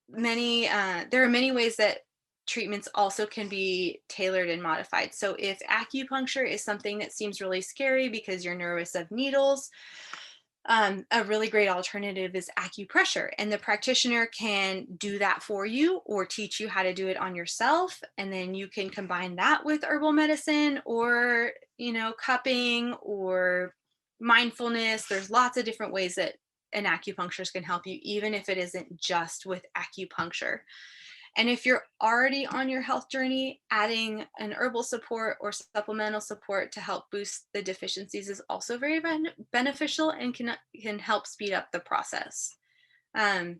there are many ways that treatments also can be tailored and modified. So if acupuncture is something that seems really scary because you're nervous of needles, a really great alternative is acupressure, and the practitioner can do that for you or teach you how to do it on yourself. And then you can combine that with herbal medicine, or, cupping, or mindfulness. There's lots of different ways that an acupuncturist can help you, even if it isn't just with acupuncture. And if you're already on your health journey, adding an herbal support or supplemental support to help boost the deficiencies is also very beneficial and can help speed up the process.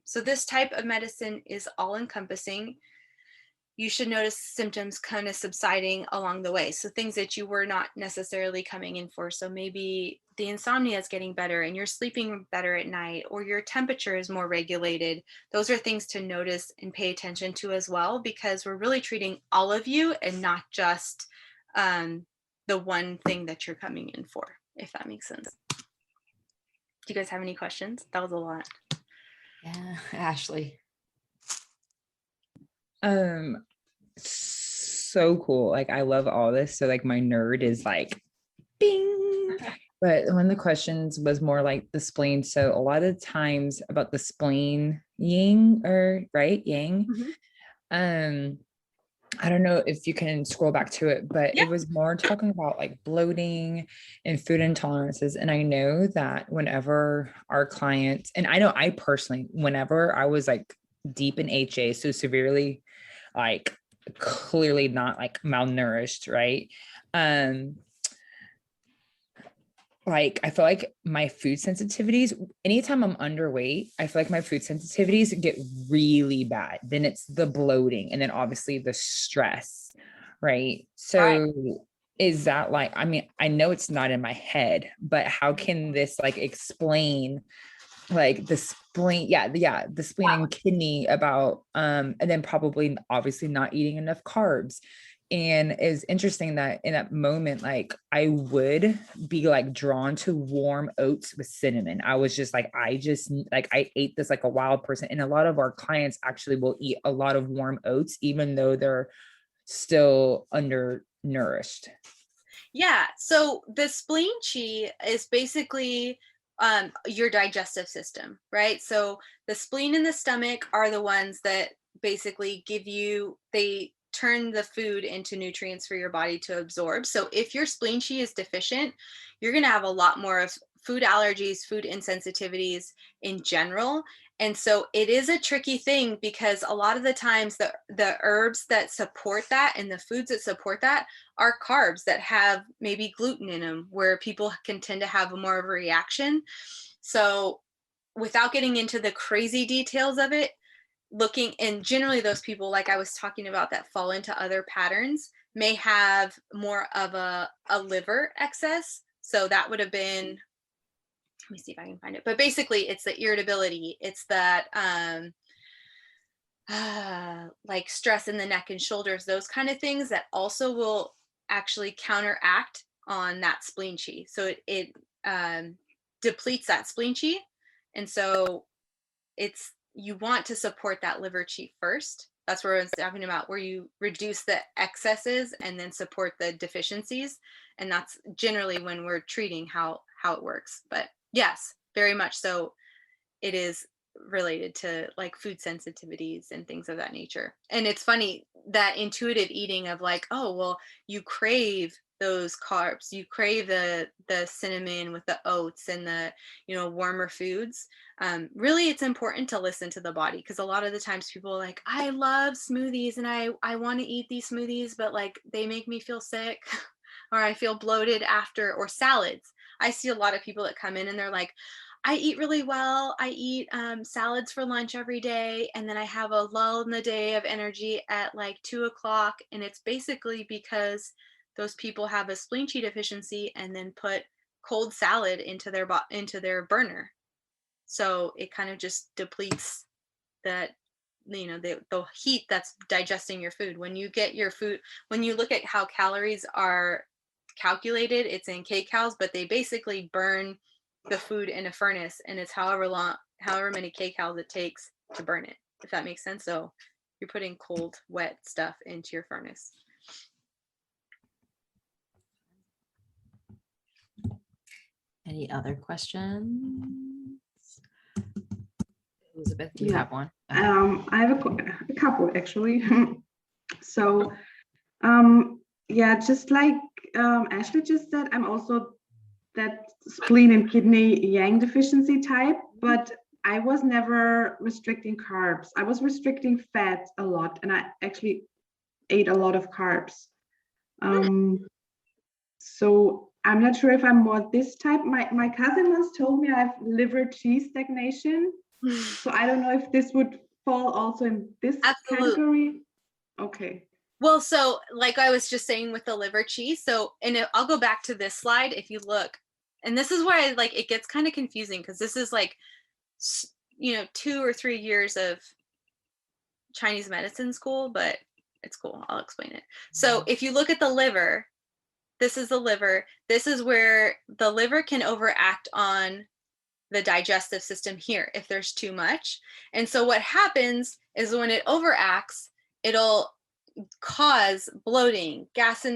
So this type of medicine is all encompassing. You should notice symptoms kind of subsiding along the way. So things that you were not necessarily coming in for. So maybe the insomnia is getting better and you're sleeping better at night, or your temperature is more regulated. Those are things to notice and pay attention to as well, because we're really treating all of you and not just the one thing that you're coming in for, if that makes sense. Do you guys have any questions? That was a lot. Yeah, Ashley. So cool. Like, I love all this. So like my nerd is like, bing. But one of the questions was more like the spleen. So a lot of times about the spleen yang, or right, yang. I don't know if you can scroll back to it, but it was more talking about like bloating and food intolerances. And I know that whenever our clients, and I know I personally, whenever I was like deep in HA, so severely, like clearly not like malnourished, right? Like I feel like my food sensitivities, anytime I'm underweight, I feel like my food sensitivities get really bad. Then it's the bloating, and then obviously the stress, right? So is that like, I mean, I know it's not in my head, but how can this like explain like the spleen, the spleen and kidney about, and then probably obviously not eating enough carbs. And it's interesting that in that moment, like I would be like drawn to warm oats with cinnamon. I was just like, I ate this like a wild person. And a lot of our clients actually will eat a lot of warm oats, even though they're still undernourished. Yeah. So the spleen chi is basically your digestive system, right? So the spleen and the stomach are the ones that basically they turn the food into nutrients for your body to absorb. So if your spleen chi is deficient, you're going to have a lot more of food allergies, food insensitivities in general. And so it is a tricky thing, because a lot of the times the herbs that support that and the foods that support that are carbs that have maybe gluten in them, where people can tend to have more of a reaction. So without getting into the crazy details of it, and generally those people, like I was talking about, that fall into other patterns may have more of a liver excess. So that would have been, let me see if I can find it, but basically it's the irritability, it's that like stress in the neck and shoulders, those kind of things that also will actually counteract on that spleen chi. So it depletes that spleen chi. And so you want to support that liver chi first. That's where I was talking about, where you reduce the excesses and then support the deficiencies. And that's generally when we're treating how it works. But yes, very much so. It is related to like food sensitivities and things of that nature. And it's funny that intuitive eating of like, oh, well, you crave those carbs, you crave the cinnamon with the oats and the, warmer foods. Really, it's important to listen to the body, because a lot of the times people are like, I love smoothies and I want to eat these smoothies, but like they make me feel sick or I feel bloated after. Or salads. I see a lot of people that come in and they're like, I eat really well. I eat salads for lunch every day. And then I have a lull in the day of energy at like 2:00. And it's basically because those people have a spleen chi deficiency and then put cold salad into their burner. So it kind of just depletes that, the heat that's digesting your food. When you get your food, when you look at how calories are calculated, it's in kcals, but they basically burn the food in a furnace, and it's however many kcals it takes to burn it, if that makes sense. So you're putting cold, wet stuff into your furnace. Any other questions? Elizabeth, you have one? I have a couple actually. So, just like Ashley just said, I'm also that spleen and kidney yang deficiency type, but I was never restricting carbs. I was restricting fats a lot, and I actually ate a lot of carbs. So I'm not sure if I'm more this type. My cousin once told me I have liver cheese stagnation. So I don't know if this would fall also in this category. Okay. Well, so like I was just saying with the liver cheese, so, and I'll go back to this slide if you look, and this is where it gets kind of confusing, because this is like, 2 or 3 years of Chinese medicine school, but it's cool. I'll explain it. So if you look at the liver, this is the liver. This is where the liver can overact on the digestive system here if there's too much. And so what happens is when it overacts, it'll cause bloating, gas,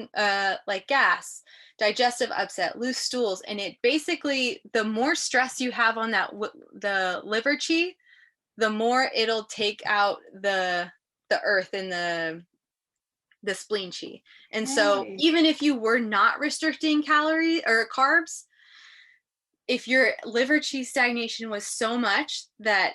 digestive upset, loose stools. And it basically, the more stress you have on that, the liver chi, the more it'll take out the earth and the spleen chi. And so even if you were not restricting calories or carbs, if your liver chi stagnation was so much that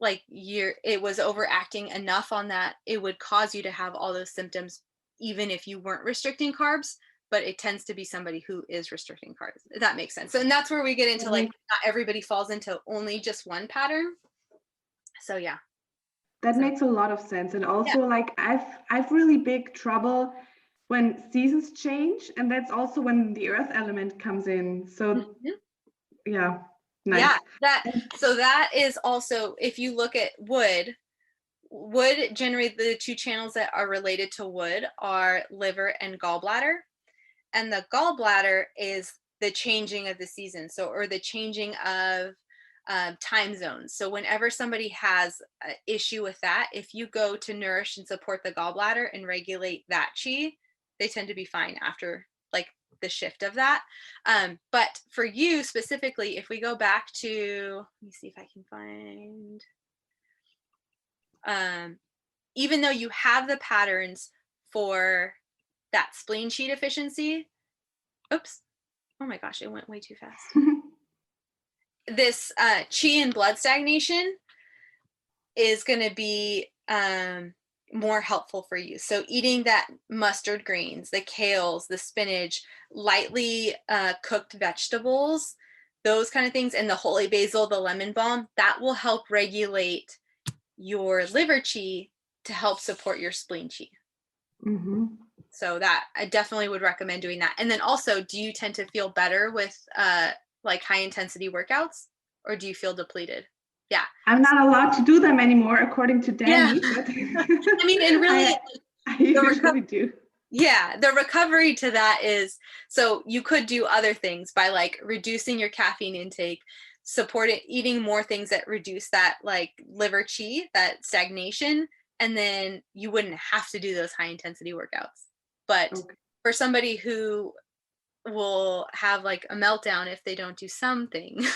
it was overacting enough on that, it would cause you to have all those symptoms, even if you weren't restricting carbs. But it tends to be somebody who is restricting carbs. If that makes sense. So, and that's where we get into not everybody falls into only just one pattern. So yeah. That makes a lot of sense. And also I've really big trouble when seasons change, and that's also when the earth element comes in. So yeah. Nice. Yeah, that is also, if you look at wood generally, the two channels that are related to wood are liver and gallbladder. And the gallbladder is the changing of the season, or the changing of time zones. So whenever somebody has an issue with that, if you go to nourish and support the gallbladder and regulate that chi, they tend to be fine after the shift of that. But for you specifically, if we go back to, let me see if I can find, even though you have the patterns for that spleen chi deficiency, oops, oh my gosh, it went way too fast. This chi and blood stagnation is going to be more helpful for you. So eating that mustard greens, the kales, the spinach, lightly cooked vegetables, those kind of things, and the holy basil, the lemon balm, that will help regulate your liver chi to help support your spleen chi. So that I definitely would recommend doing that. And then also, do you tend to feel better with high intensity workouts, or do you feel depleted? Yeah. I'm not allowed to do them anymore, according to Danny. Yeah. But I mean, and really, I usually do. Yeah, the recovery to that is, so you could do other things by reducing your caffeine intake, eating more things that reduce that liver chi, that stagnation, and then you wouldn't have to do those high intensity workouts. But for somebody who will have a meltdown if they don't do something,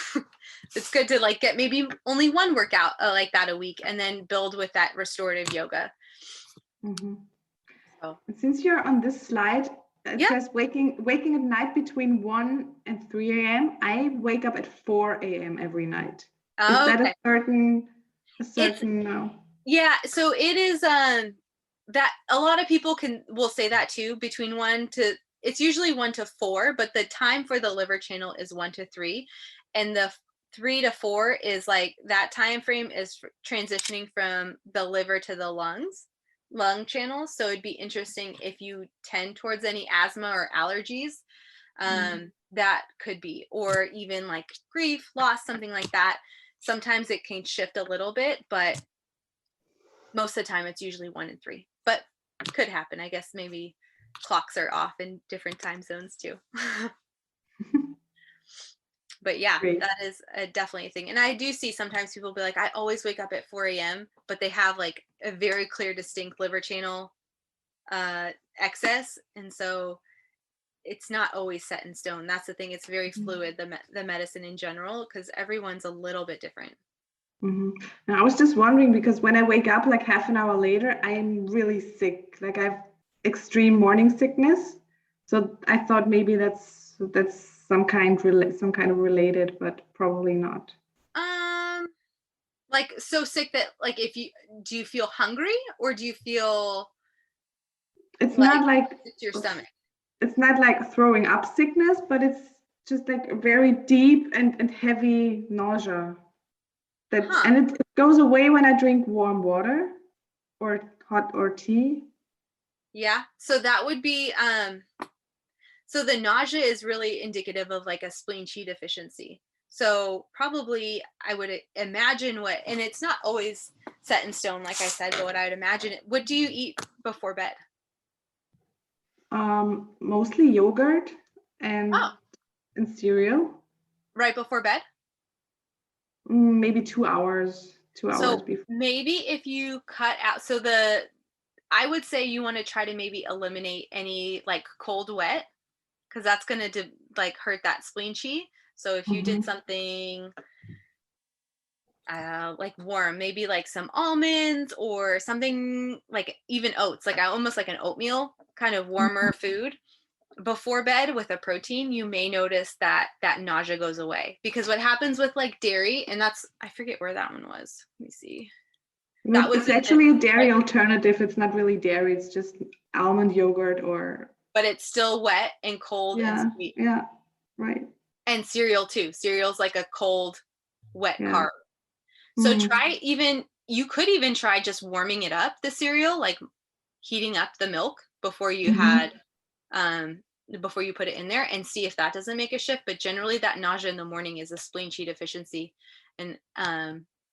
it's good to get maybe only one workout like that a week, and then build with that restorative yoga. So. Since you're on this slide, it says waking at night between 1 and 3 a.m. I wake up at 4 a.m. every night. Is that a certain no? Yeah, so it is that a lot of people will say that too, between it's usually 1 to 4, but the time for the liver channel is 1 to 3, and the 3 to 4 is that time frame is transitioning from the liver to the lung channels. So it'd be interesting if you tend towards any asthma or allergies, that could be, or even grief, loss, something like that. Sometimes it can shift a little bit, but most of the time it's usually 1 and 3, but it could happen. I guess maybe clocks are off in different time zones too. But yeah, that is definitely a thing. And I do see sometimes people be I always wake up at 4 a.m., but they have a very clear, distinct liver channel excess. And so it's not always set in stone. That's the thing. It's very fluid, the medicine in general, because everyone's a little bit different. Now, I was just wondering, because when I wake up half an hour later, I am really sick. I have extreme morning sickness. So I thought maybe that's some kind of related, but probably not. Like so sick that like do you feel hungry or do you feel It's not like it's your stomach? It's not like throwing up sickness, but it's just like a very deep and heavy nausea. And it goes away when I drink warm water or hot or tea. Yeah. So that would be so the nausea is really indicative of like a spleen qi deficiency. So probably I would imagine and it's not always set in stone, like I said, but what I would imagine, what do you eat before bed? Mostly yogurt and cereal. Right before bed? Maybe 2 hours. 2 hours before. Maybe if you cut out, I would say you want to try to maybe eliminate any like cold wet, because that's going to like hurt that spleen qi. So if you did something like warm, maybe like some almonds or something like even oats, like almost like an oatmeal kind of warmer food before bed with a protein, you may notice that nausea goes away. Because what happens with like dairy, and I forget where that one was. Let me see. It's actually a dairy alternative. It's not really dairy. It's just almond yogurt but it's still wet and cold and sweet. Yeah, right. And cereal too. Cereal's like a cold, wet carb. So you could even try just warming it up, the cereal, like heating up the milk before you before you put it in there, and see if that doesn't make a shift. But generally that nausea in the morning is a spleen qi deficiency. And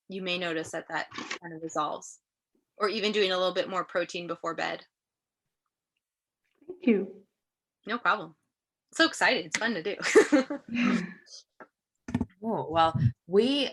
you may notice that kind of resolves, or even doing a little bit more protein before bed. Thank you. No problem. So excited. It's fun to do. Oh, well, we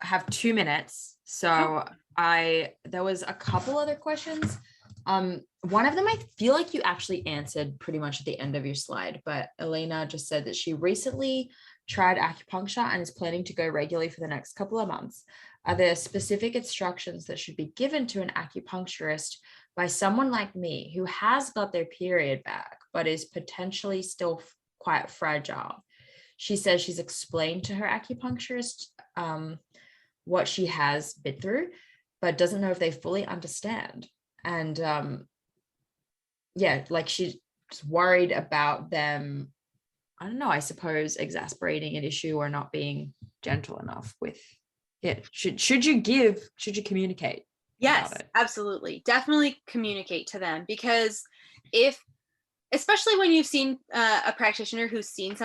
have 2 minutes. So there was a couple other questions. One of them, I feel like you actually answered pretty much at the end of your slide, but Elena just said that she recently tried acupuncture and is planning to go regularly for the next couple of months. Are there specific instructions that should be given to an acupuncturist by someone like me who has got their period back, but is potentially still quite fragile? She says she's explained to her acupuncturist what she has been through, but doesn't know if they fully understand. And like she's worried about them, I don't know, I suppose exasperating an issue or not being gentle enough with it. Should you communicate? Yes, absolutely. Definitely communicate to them, because especially when you've seen a practitioner who's seen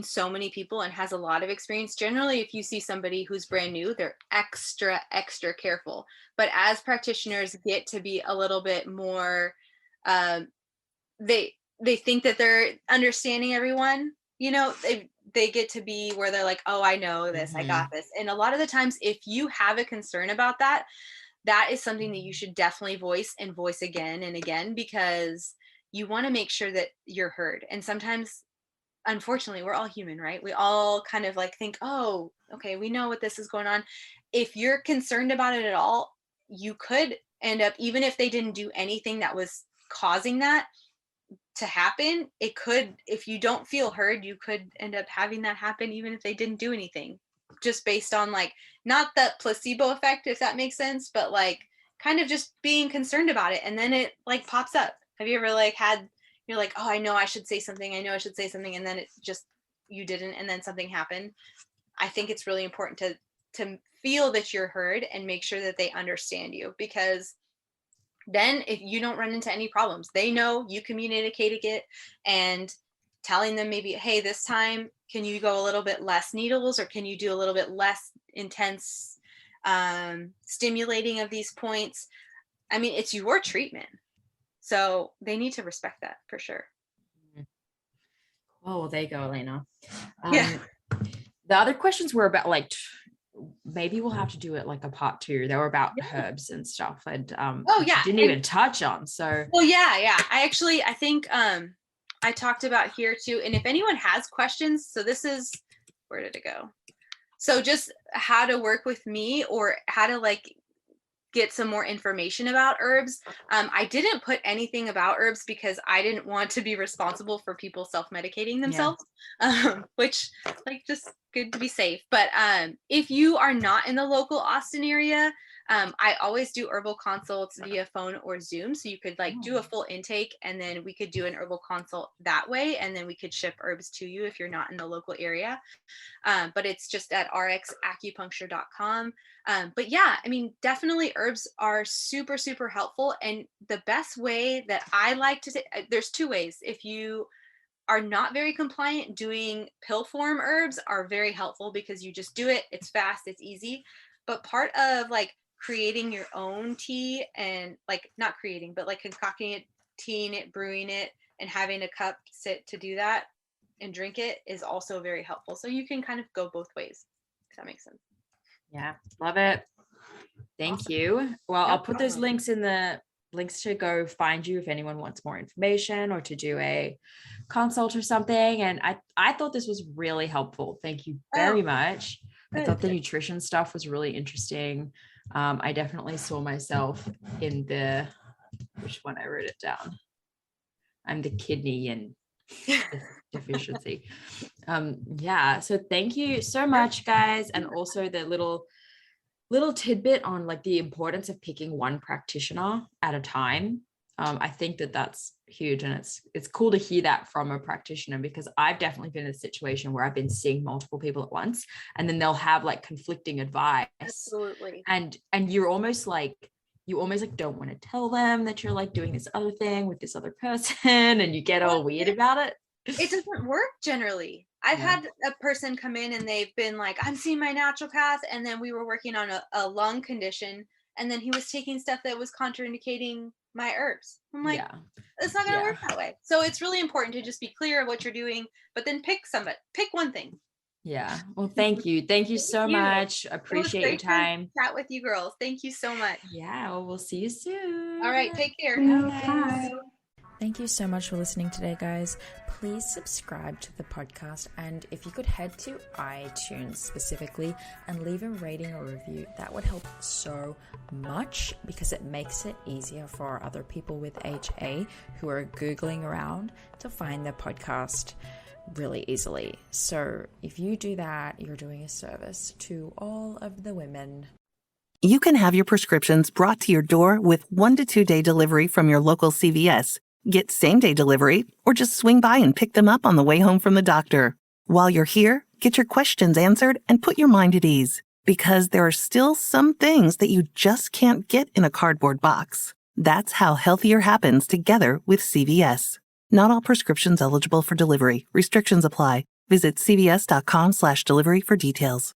so many people and has a lot of experience, generally, if you see somebody who's brand new, they're extra careful. But as practitioners get to be a little bit more, they think that they're understanding everyone, they get to be where they're like, oh, I know this, I got this. And a lot of the times, if you have a concern about that is something that you should definitely voice again and again, because you want to make sure that you're heard. And sometimes, unfortunately, we're all human, right? We all kind of like think, oh, okay, we know what this is going on. If you're concerned about it at all, you could end up, even if they didn't do anything that was causing that to happen, it could, if you don't feel heard, you could end up having that happen even if they didn't do anything, just based on like, not that placebo effect, if that makes sense, but like kind of just being concerned about it. And then it like pops up. Have you ever like you're like, oh, I know I should say something. And then it just, you didn't. And then something happened. I think it's really important to feel that you're heard and make sure that they understand you, because then if you don't run into any problems, they know you communicated it, and telling them maybe, hey, this time, can you go a little bit less needles, or can you do a little bit less intense stimulating of these points? I mean, it's your treatment. So they need to respect that for sure. Oh, well, there you go, Elena. The other questions were about like, maybe we'll have to do it like a part 2. They were about herbs and stuff, and didn't even touch on. So I think I talked about here too. And if anyone has questions, so this is, where did it go? So just how to work with me, or how to like get some more information about herbs. I didn't put anything about herbs because I didn't want to be responsible for people self-medicating themselves, which like just good to be safe. But if you are not in the local Austin area, I always do herbal consults via phone or Zoom. So you could like do a full intake and then we could do an herbal consult that way. And then we could ship herbs to you if you're not in the local area. But it's just at rxacupuncture.com. But yeah, I mean, definitely herbs are super, super helpful. And the best way that I like to say, there's two ways. If you are not very compliant, doing pill form herbs are very helpful because you just do it. It's fast, it's easy. But part of like creating your own tea and like not creating, but like concocting it, teaing it, brewing it, and having a cup sit to do that and drink it is also very helpful. So you can kind of go both ways, if that makes sense. Yeah, love it. Thank you. Well, I'll put those links in the links to go find you if anyone wants more information or to do a consult or something. And I thought this was really helpful. Thank you very much. I thought the nutrition stuff was really interesting. I definitely saw myself in the, which one I wrote it down. I'm the kidney and deficiency. Yeah. So thank you so much, guys. And also the little tidbit on like the importance of picking one practitioner at a time. I think that's huge. And it's cool to hear that from a practitioner because I've definitely been in a situation where I've been seeing multiple people at once and then they'll have like conflicting advice. Absolutely. And you almost don't want to tell them that you're like doing this other thing with this other person and you get all weird about it. It doesn't work generally. I've had a person come in and they've been like, I'm seeing my naturopath. And then we were working on a lung condition. And then he was taking stuff that was contraindicating my herbs. I'm like, it's not going to work that way. So it's really important to just be clear of what you're doing, but then pick one thing. Yeah. Well, thank you. Thank you so much. Appreciate your time. Chat with you girls. Thank you so much. Yeah. Well, we'll see you soon. All right. Take care. Bye. Thank you so much for listening today, guys. Please subscribe to the podcast, and if you could head to iTunes specifically and leave a rating or review, that would help so much because it makes it easier for other people with HA who are Googling around to find the podcast really easily. So if you do that, you're doing a service to all of the women. You can have your prescriptions brought to your door with 1 to 2 day delivery from your local CVS. Get same-day delivery, or just swing by and pick them up on the way home from the doctor. While you're here, get your questions answered and put your mind at ease, because there are still some things that you just can't get in a cardboard box. That's how healthier happens together with CVS. Not all prescriptions eligible for delivery. Restrictions apply. Visit cvs.com/delivery for details.